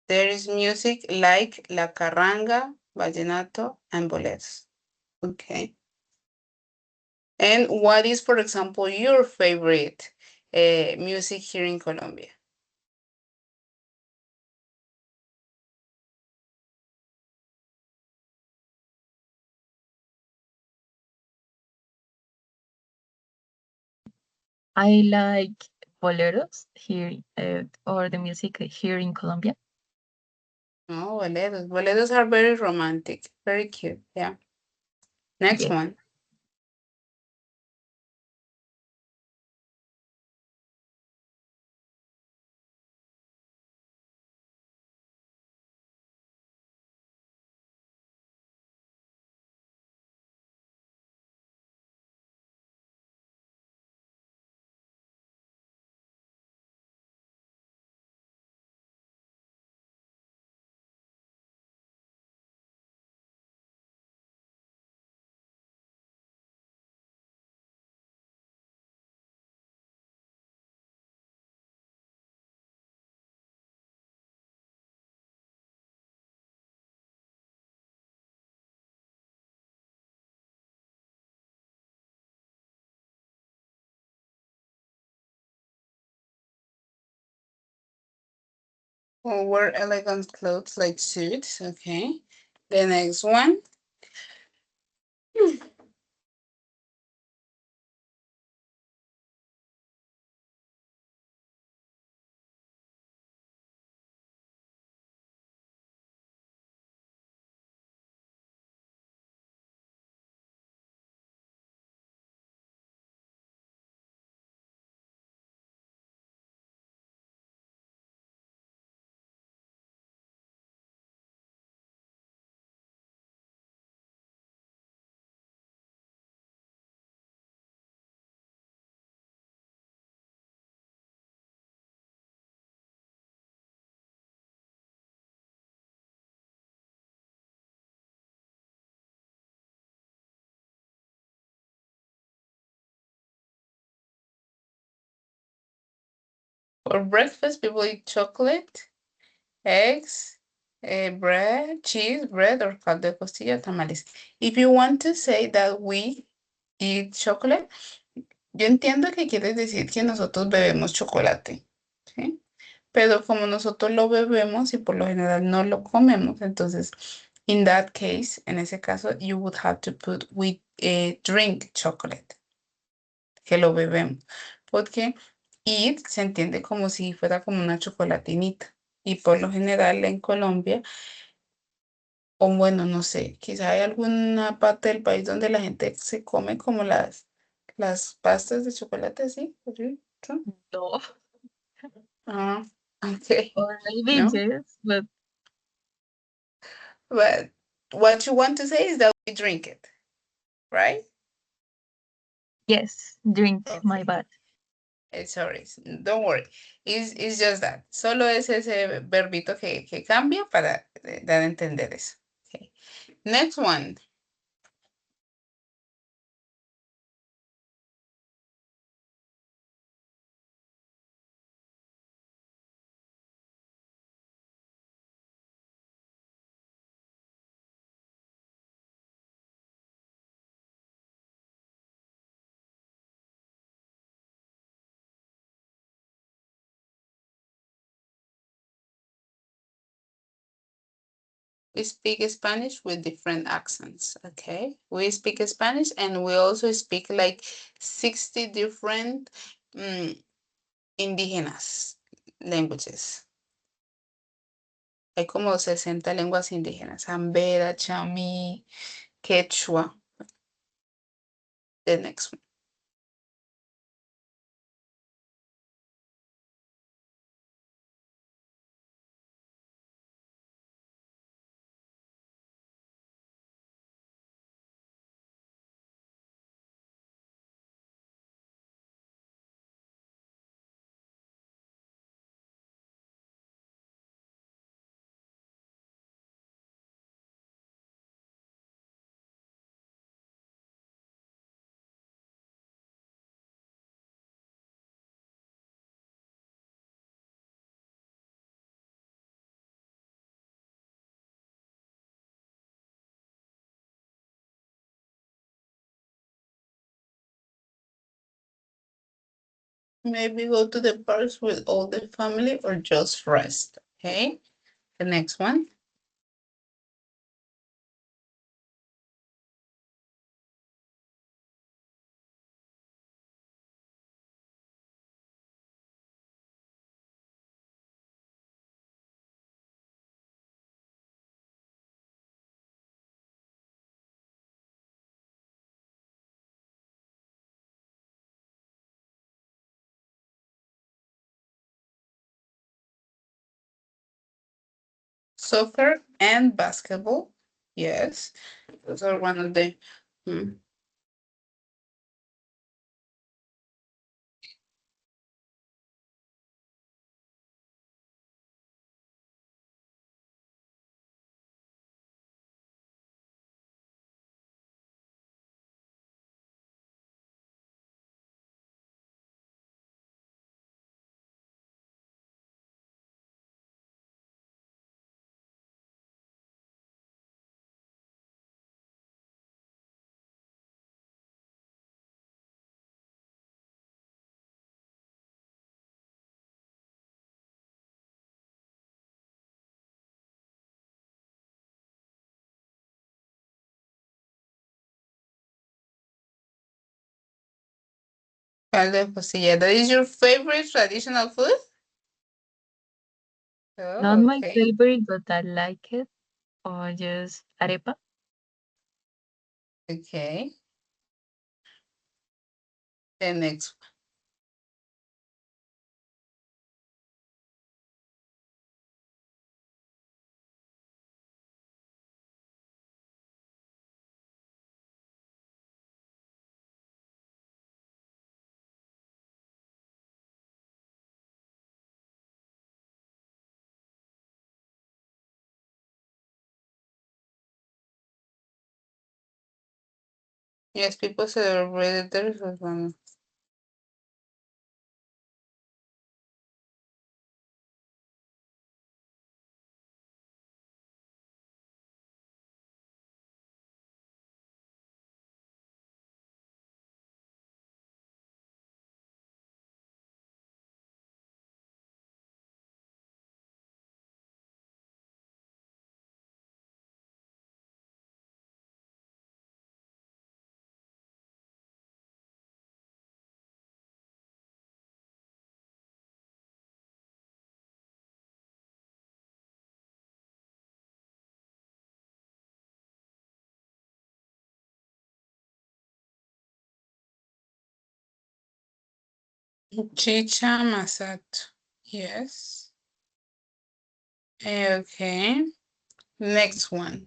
there is music like la carranga, vallenato, and boleros. Okay. And what is, for example, your favorite music here in Colombia? I like boleros here, or the music here in Colombia. Oh, boleros. Boleros are very romantic, very cute. Yeah. Next Yeah. one. Or wear elegant clothes like suits. Okay. The next one. For breakfast, people eat chocolate, eggs, bread, cheese, bread, or caldo de costilla, tamales. If you want to say that we eat chocolate, yo entiendo que quieres decir que nosotros bebemos chocolate, ¿sí? Pero como nosotros lo bebemos y por lo general no lo comemos, entonces, in that case, en ese caso, you would have to put we drink chocolate, que lo bebemos, porque eat se entiende como si fuera como una chocolatinita. Y por lo general en Colombia, o bueno, no sé, quizá hay alguna parte del país donde la gente se come como Las pastas de chocolate, sí, ¿son? No. Ah, okay. Or maybe No, yes, but but what you want to say is that we drink it, right? yes, drink, my Okay. bad. Sorry, don't worry. It's just that. Solo es ese verbito que cambia para dar a entender eso. Okay. Next one. We speak Spanish with different accents, okay? We speak Spanish and we also speak like 60 different indígenas languages. Hay como 60 lenguas indígenas. Ambera, Chamí, Quechua. The next one. Maybe go to the parks with all the family or just rest, okay? The next one. Soccer and basketball. Yes, those are one of the. Hmm. Caldo de costilla. That is your favorite traditional food? Not Oh, my okay. favorite, but I like it. Or just arepa. Okay. The next Yes, people celebrate their one. Chicha Masato. Yes. Okay. Next one.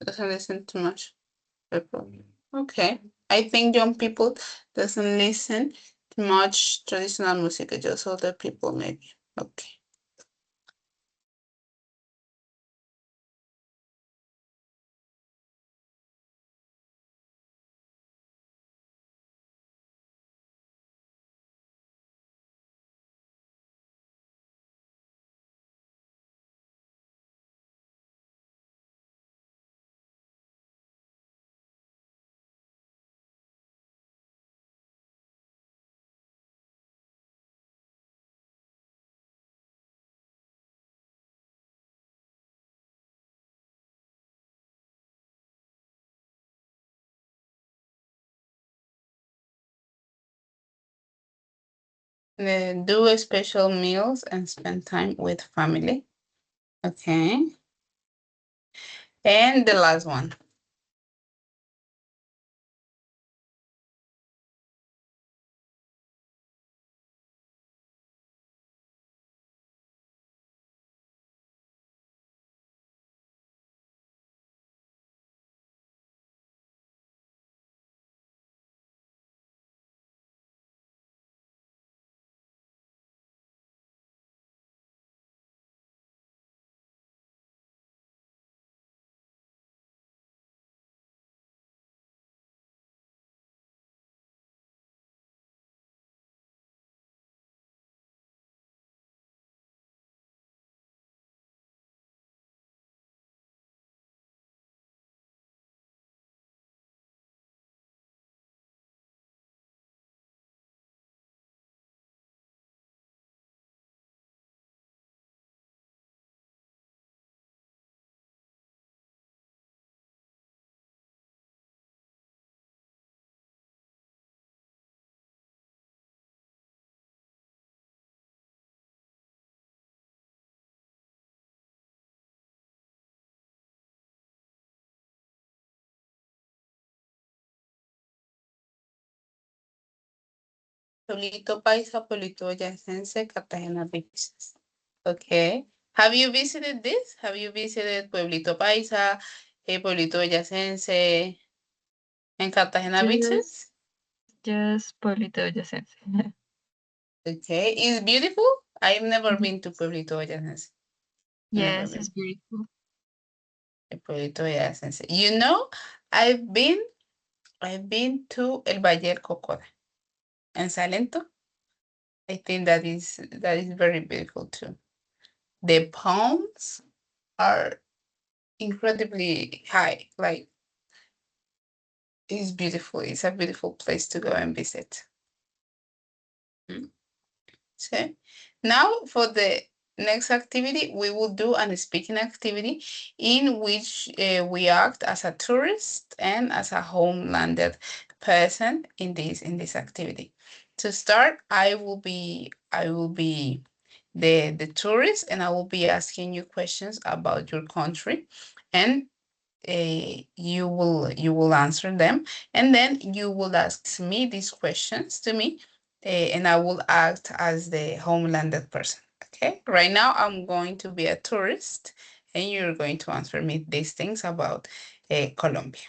Doesn't listen too much. People. Okay. I think young people doesn't listen to much traditional music, just older people maybe. Okay. Do special meals and spend time with family. Okay. And the last one. Pueblito Paisa, Pueblito Boyacense, Cartagena Beaches. Okay. Have you visited this? Have you visited Pueblito Paisa, Pueblito Boyacense, and Cartagena Just, Beaches? just Pueblito Boyacense. Okay. It's beautiful. I've never Mhm. been to Pueblito Boyacense. Never Yes, it's been. beautiful. Pueblito Boyacense. You know, I've been I've been to El Valle del Cocora in Salento. I think that is very beautiful too. The palms are incredibly high. Like it's beautiful. It's a beautiful place to go and visit. Mm. So now for the next activity, we will do an speaking activity in which we act as a tourist and as a homelanded person in this activity. To start, I will be the tourist, and I will be asking you questions about your country, and you will answer them, and then you will ask me these questions to me, and I will act as the homelanded person. Okay, right now I'm going to be a tourist, and you're going to answer me these things about Colombia.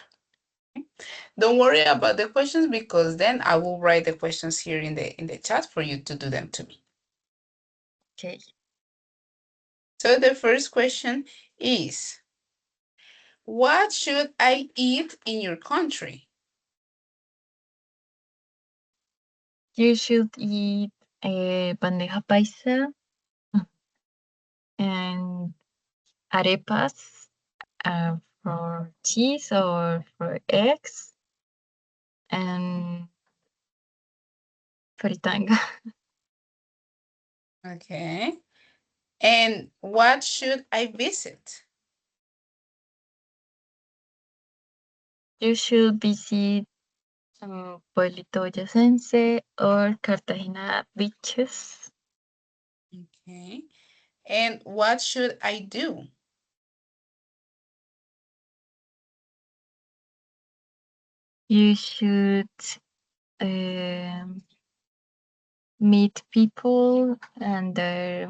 Don't worry about the questions, because then I will write the questions here in the chat for you to do them to me. Okay. So the first question is, what should I eat in your country? You should eat bandeja paisa and arepas for cheese or for eggs, and fritanga. Okay. And what should I visit? You should visit Pueblito Boyacense or Cartagena beaches. Okay. And what should I do? You should um, meet people and their,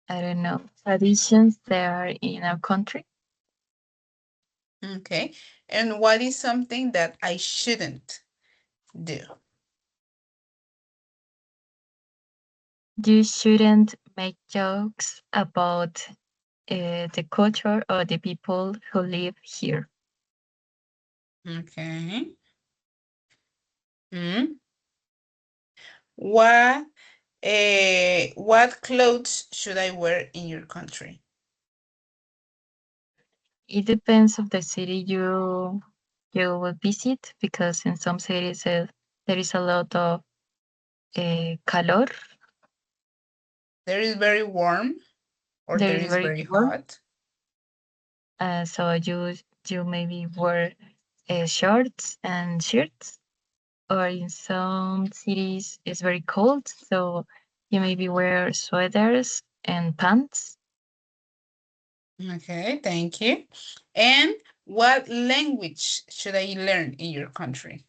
I don't know, traditions there in our country. Okay. And what is something that I shouldn't do? You shouldn't make jokes about the culture or the people who live here. Okay. Mm. What clothes should I wear in your country? It depends of the city you will visit, because in some cities there is a lot of calor. There is very warm or There there is is very very warm, hot. so you maybe wear shorts and shirts. Or in some cities it's very cold, so you maybe wear sweaters and pants. Okay, thank you. And what language should I learn in your country?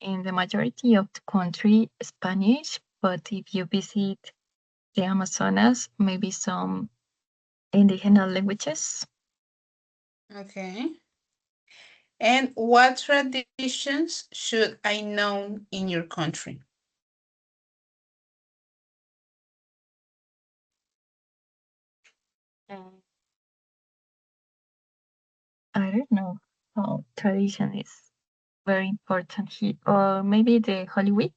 In the majority of the country, Spanish, but if you visit the Amazonas, maybe some indigenous languages. Okay. And what traditions should I know in your country? Mm, I don't know how tradition is very important here, or maybe the Holy Week.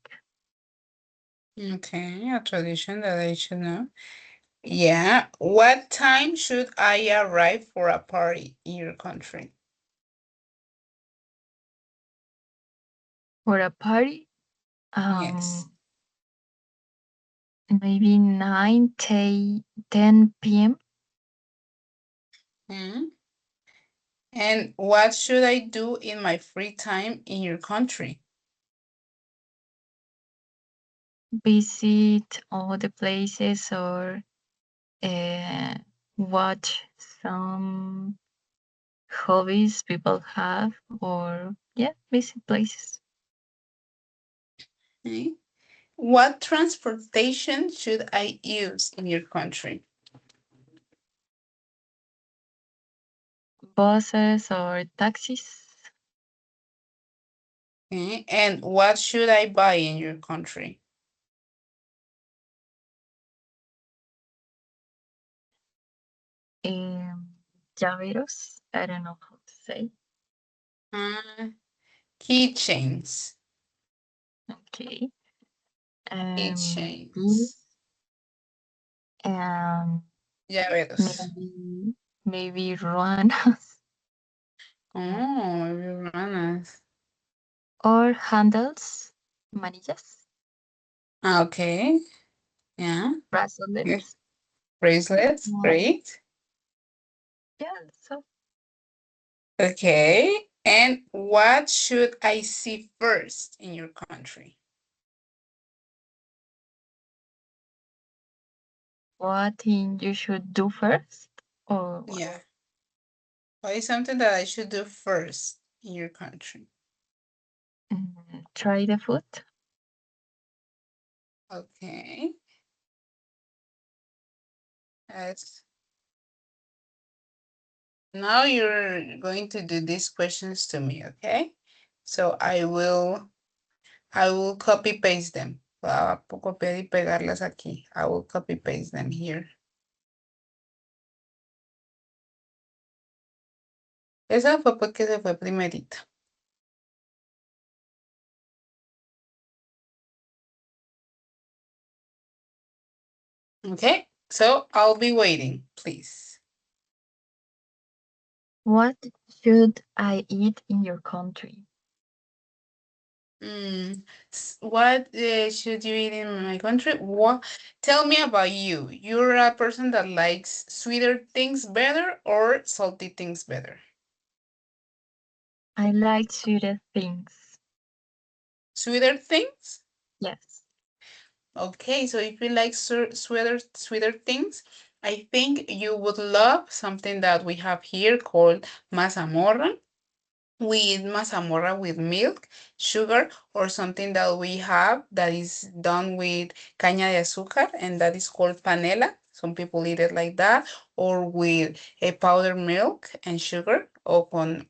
Okay, a tradition that I should know. Yeah. What time should I arrive for a party in your country? For a party, Yes. um, maybe 9, 10 p.m. Hmm. And what should I do in my free time in your country? Visit all the places, or uh, watch some hobbies people have, or yeah, visit places. Okay. What transportation should I use in your country? Buses or taxis. Okay. And what should I buy in your country? um, Llaveros, I don't know how to say. Uh, Keychains. Okay. Keychains. Bills, and Llaveros. maybe ruanas, Oh, ruanas. or handles, manillas, Okay. Yeah. Good. bracelets. Bracelets. Um, Great. yeah. So, Okay. And what should I see first in your country? what thing you should do first, or what? Yeah. What is something that I should do first in your country? Try the food. Okay. That's now you're going to do these questions to me, okay? So I will copy paste them. Voy a copiar y pegarlas aquí. I will copy paste them here. Esa fue porque se fue primerita. Okay, so I'll be waiting, please. What should I eat in your country? What should you eat in my country? What? Tell me about you. You're a person that likes sweeter things better or salty things better? I like sweeter things. Sweeter things? Yes. Okay, so if you like sweeter things, I think you would love something that we have here called mazamorra. We eat mazamorra with milk, sugar, or something that we have that is done with caña de azúcar, and that is called panela. Some people eat it like that, or with a powdered milk and sugar, or con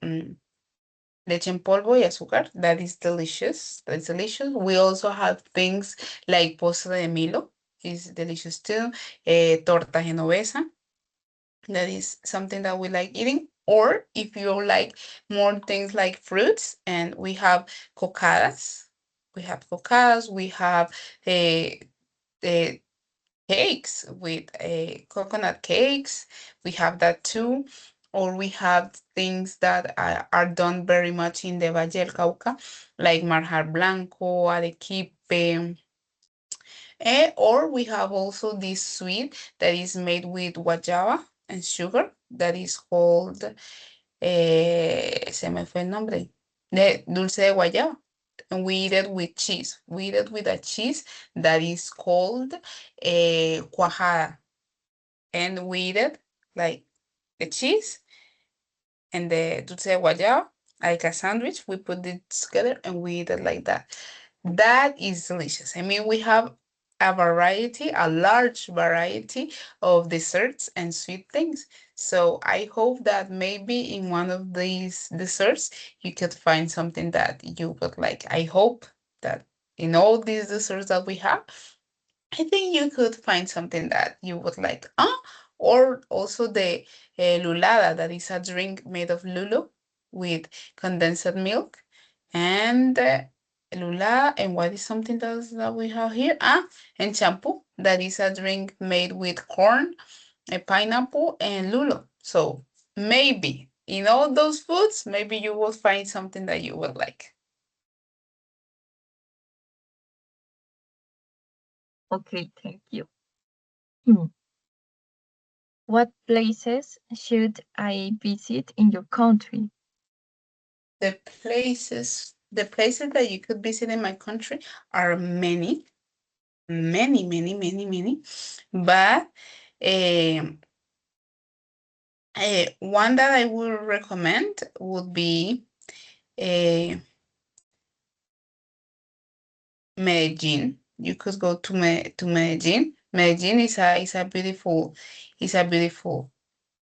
leche en polvo y azúcar. That is delicious. That's delicious. We also have things like postre de Milo, is delicious too. Torta genovesa, that is something that we like eating. Or if you like more things like fruits, and we have cocadas. We have cocadas. We have a cakes with coconut cakes. We have that too. Or we have things that are done very much in the Valle del Cauca, like marjar blanco, arequipe. Or we have also this sweet that is made with guayaba and sugar that is called, se me fue el nombre, de dulce de guayaba. And we eat it with cheese. We eat it with a cheese that is called cuajada. And we eat it like the cheese and the dulce de guayaba, like a sandwich. We put it together and we eat it like that. That is delicious. I mean, we have a variety, a large variety of desserts and sweet things. So I hope that maybe in one of these desserts you could find something that you would like. I hope that in all these desserts that we have, I think you could find something that you would like. Or also the lulada, that is a drink made of lulo with condensed milk and lula. And what is something else that we have here? And shampoo, that is a drink made with corn, a pineapple, and lulo. So maybe in all those foods, maybe you will find something that you would like. Okay, thank you. Hmm. What places should I visit in your country? The places that you could visit in my country are many, many, many, many, many. But um, one that I would recommend would be uh, Medellin. You could go to Medellin. Medellin is a beautiful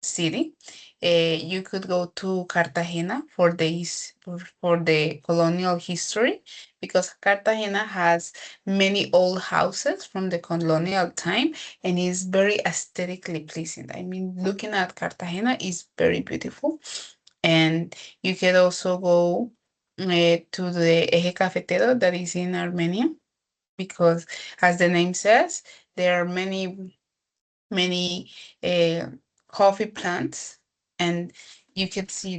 city. You could go to Cartagena for the colonial history, because Cartagena has many old houses from the colonial time and is very aesthetically pleasing. I mean, looking at Cartagena is very beautiful. And you can also go to the Eje Cafetero that is in Armenia, because, as the name says, there are many coffee plants, and you could see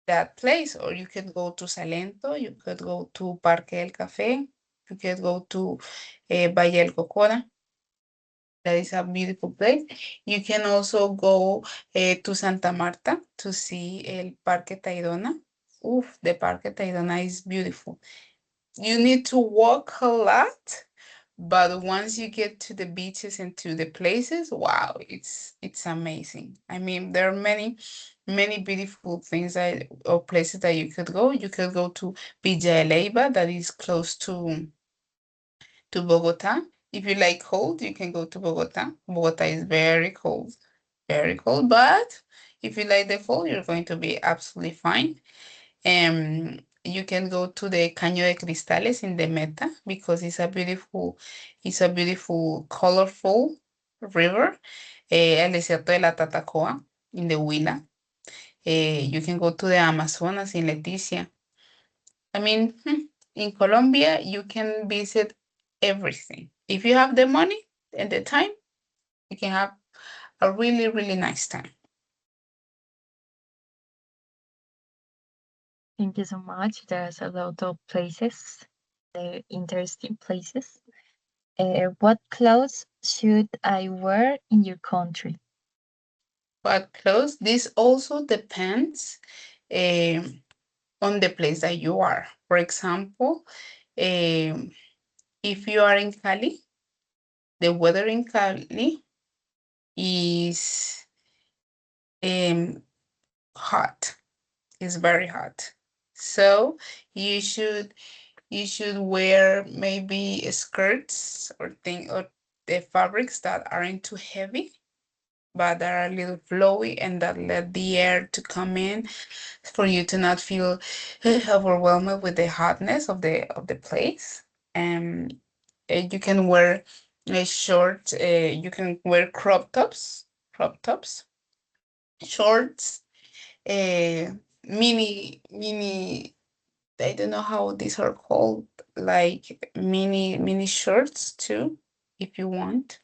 that place. Or you could go to Salento, you could go to Parque del Café, you could go to Valle del Cocora. That is a beautiful place. You can also go to Santa Marta to see el Parque Tayrona. Oof, the Parque Tayrona is beautiful. You need to walk a lot, but once you get to the beaches and to the places, wow, it's amazing. I mean, there are many beautiful things or places that you could go. You could go to Villa Eleyva, that is close to Bogota. If you like cold, you can go to Bogota. Bogota is very cold, very cold. But if you like the cold, you're going to be absolutely fine. You can go to the Caño de Cristales in the Meta, because it's a beautiful, colorful river. El Desierto de la Tatacoa in the Huila. You can go to the Amazonas in Leticia. I mean, in Colombia, you can visit everything. If you have the money, and the time, you can have a really, really nice time. Thank you so much. There's a lot of places, interesting places. What clothes should I wear in your country? But close, this also depends um, on the place that you are. For example, um, if you are in Cali, the weather in Cali is um, hot. It's very hot. So you should you should wear maybe skirts or the fabrics that aren't too heavy, but that are a little flowy and that let the air to come in for you to not feel overwhelmed with the hotness of the place. And you can wear a short. You can wear crop tops, shorts, mini. I don't know how these are called, like mini shorts too, if you want.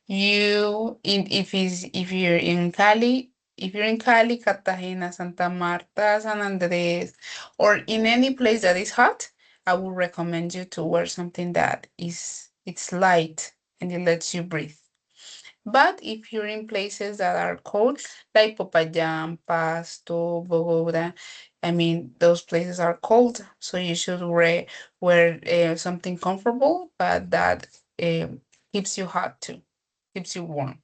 If you're in Cali, if you're in Cali, Cartagena, Santa Marta, San Andres, or in any place that is hot, I would recommend you to wear something that it's light and it lets you breathe. But if you're in places that are cold, like Popayán, Pasto, Bogota, I mean, those places are cold, so you should wear something comfortable, but that keeps you hot too, keeps you warm.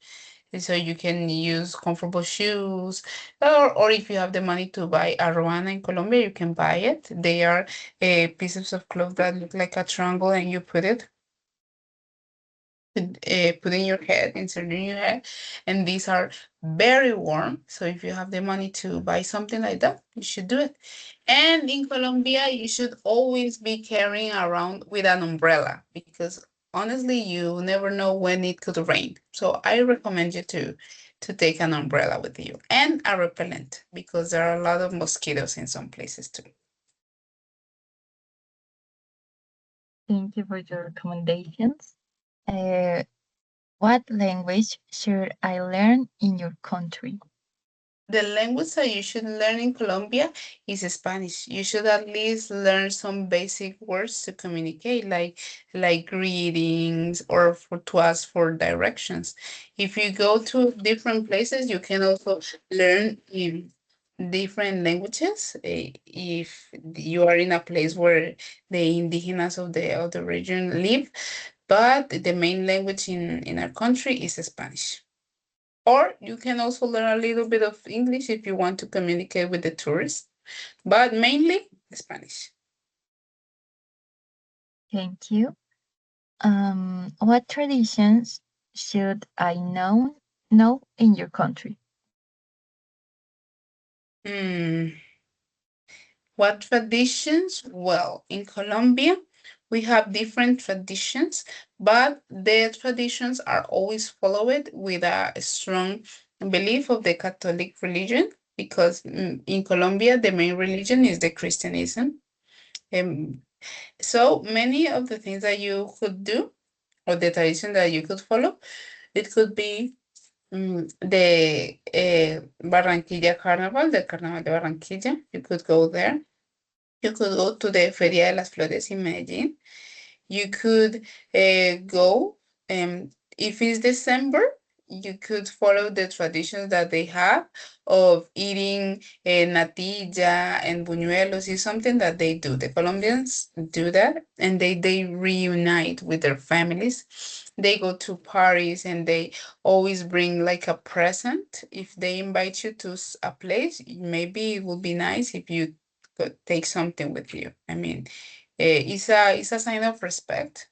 And so you can use comfortable shoes, or if you have the money to buy a Ruana in Colombia, you can buy it. They are pieces of cloth that look like a triangle, and you put in your head, insert in your head, and these are very warm. So if you have the money to buy something like that, you should do it. And in Colombia, you should always be carrying around with an umbrella because honestly, you never know when it could rain. So I recommend you to take an umbrella with you and a repellent because there are a lot of mosquitoes in some places too. Thank you for your recommendations. Uh, what language should I learn in your country? The language that you should learn in Colombia is Spanish. You should at least learn some basic words to communicate, like greetings or to ask for directions. If you go to different places, you can also learn in different languages. If you are in a place where the indigenous of the region live, but the main language in our country is Spanish. Or you can also learn a little bit of English if you want to communicate with the tourists, but mainly Spanish. Thank you. What traditions should I know in your country? Hmm. What traditions? Well, in Colombia, we have different traditions, but the traditions are always followed with a strong belief of the Catholic religion because in Colombia, the main religion is the Christianism. Um, so many of the things that you could do or the tradition that you could follow. It could be the Barranquilla Carnival, the Carnaval de Barranquilla. You could go there. You could go to the Feria de las Flores in Medellín. You could go, if it's December, you could follow the traditions that they have of eating natilla and buñuelos is something that they do. The Colombians do that and they reunite with their families. They go to parties and they always bring like a present. If they invite you to a place, maybe it would be nice if you could take something with you. I mean, it's a sign of respect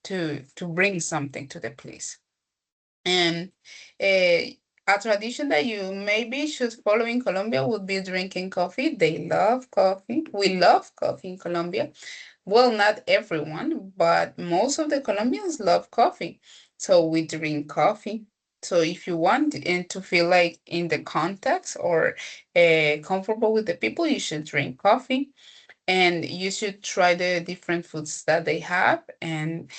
to bring something to the place. And a tradition that you maybe should follow in Colombia would be drinking coffee. They love coffee. We love coffee in Colombia. Well, not everyone, but most of the Colombians love coffee. So we drink coffee. So if you want and to feel like in the context or comfortable with the people, you should drink coffee and you should try the different foods that they have. And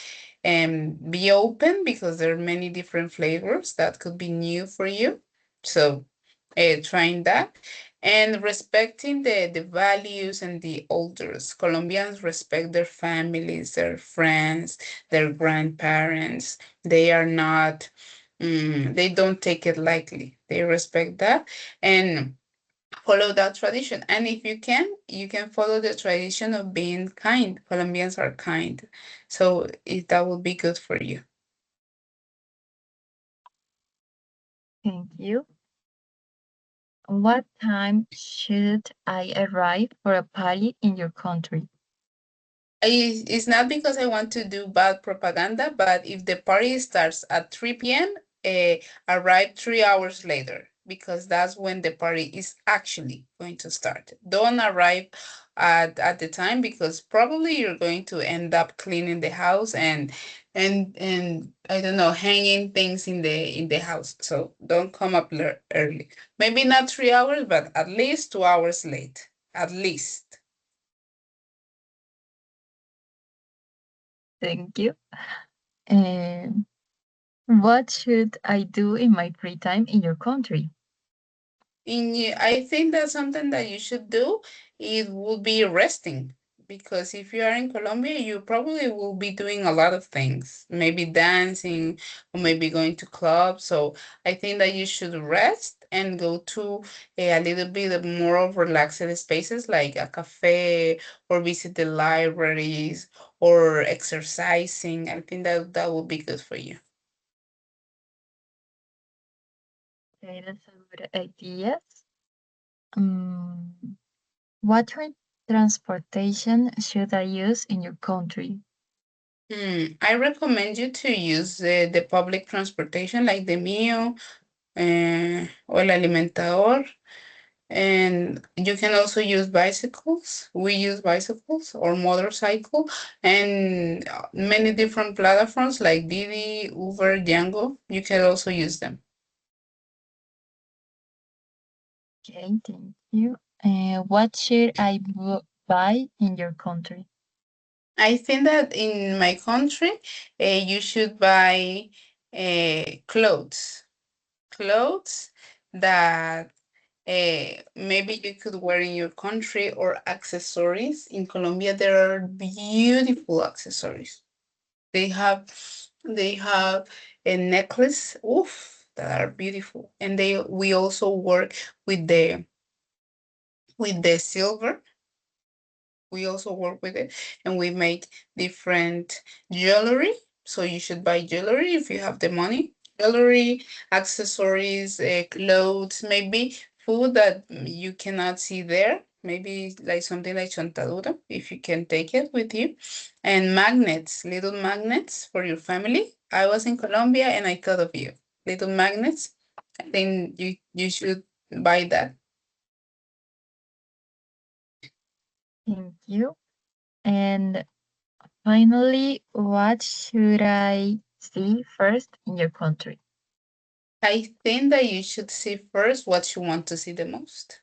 and be open because there are many different flavors that could be new for you. So, trying that and respecting the values and the elders. Colombians respect their families, their friends, their grandparents. They are not, they don't take it lightly. They respect that and follow that tradition. And if you can follow the tradition of being kind. Colombians are kind. So that will be good for you. Thank you. What time should I arrive for a party in your country? It's not because I want to do bad propaganda, but if the party starts at 3 p.m., arrive 3 hours later because that's when the party is actually going to start. Don't arrive at the time because probably you're going to end up cleaning the house and I don't know, hanging things in the house. So don't come up early. Maybe not 3 hours, but at least 2 hours late. At least. Thank you. And what should I do in my free time in your country? I think that's something that you should do. It would be resting because if you are in Colombia, you probably will be doing a lot of things, maybe dancing or maybe going to clubs. So I think that you should rest and go to a little bit of more of relaxed spaces like a cafe or visit the libraries or exercising. I think that that would be good for you. Okay, that's a good idea. Um, what transportation should I use in your country? I recommend you to use the public transportation like the Mio or el Alimentador. And you can also use bicycles. We use bicycles or motorcycle and many different platforms like Didi, Uber, Django. You can also use them. Okay, thank you. What should I buy in your country? I think that in my country, you should buy clothes. Clothes that maybe you could wear in your country or accessories. In Colombia, there are beautiful accessories. They have they have a necklace, oof, that are beautiful. And they we also work with the silver. We also work with it and we make different jewelry. So you should buy jewelry if you have the money. Jewelry, accessories, clothes, maybe food that you cannot see there. Maybe like something like chontaduro, if you can take it with you. And magnets, little magnets for your family. I was in Colombia and I thought of you. Little magnets. I think you should buy that. Thank you. And finally, what should I see first in your country? I think that you should see first what you want to see the most.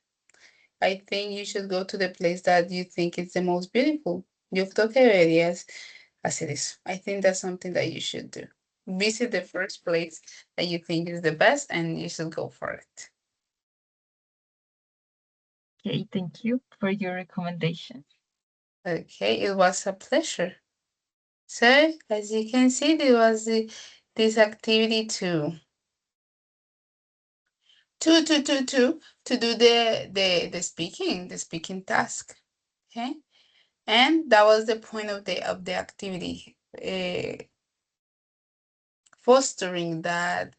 I think you should go to the place that you think is the most beautiful. Yo creo que deberías hacer eso. I think that's something that you should do. Visit the first place that you think is the best and you should go for it. Okay, thank you for your recommendation. Okay, it was a pleasure. So, as you can see, there was this activity to do the speaking task. Okay. And that was the point of the activity, fostering that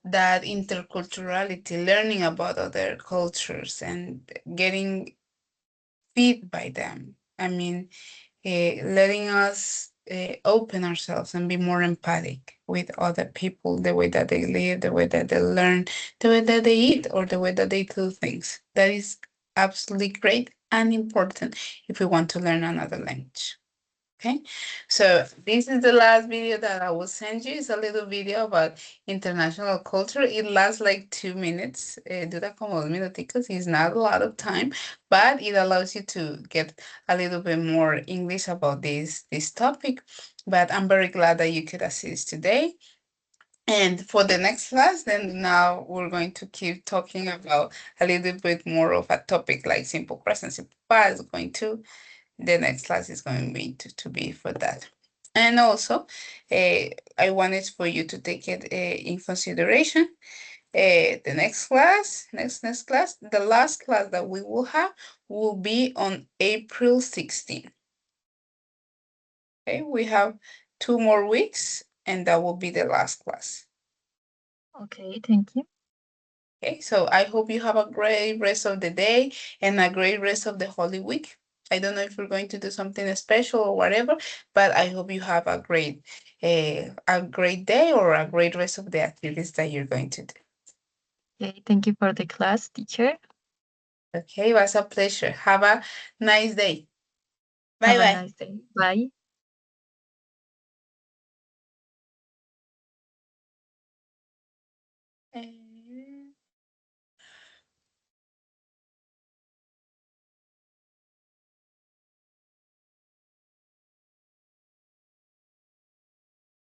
interculturality, learning about other cultures and getting feed by them. I mean, letting us open ourselves and be more empathic with other people, the way that they live, the way that they learn, the way that they eat, or the way that they do things. That is absolutely great and important if we want to learn another language. Okay, so this is the last video that I will send you. It's a little video about international culture. It lasts like 2 minutes. Dura como 2 minuticos. It's not a lot of time, but it allows you to get a little bit more English about this topic. But I'm very glad that you could assist today. And for the next class, then now we're going to keep talking about a little bit more of a topic like simple present, simple past, going to. The next class is going to be for that. And also, I wanted for you to take it in consideration. The next class, the last class that we will have will be on April 16th. Okay, we have 2 more weeks, and that will be the last class. Okay, thank you. Okay, so I hope you have a great rest of the day and a great rest of the Holy Week. I don't know if we're going to do something special or whatever, but I hope you have a great day or a great rest of the activities that you're going to do. Okay, thank you for the class, teacher. Okay, it was a pleasure. Have a nice day. Bye Have a bye. nice day. Bye.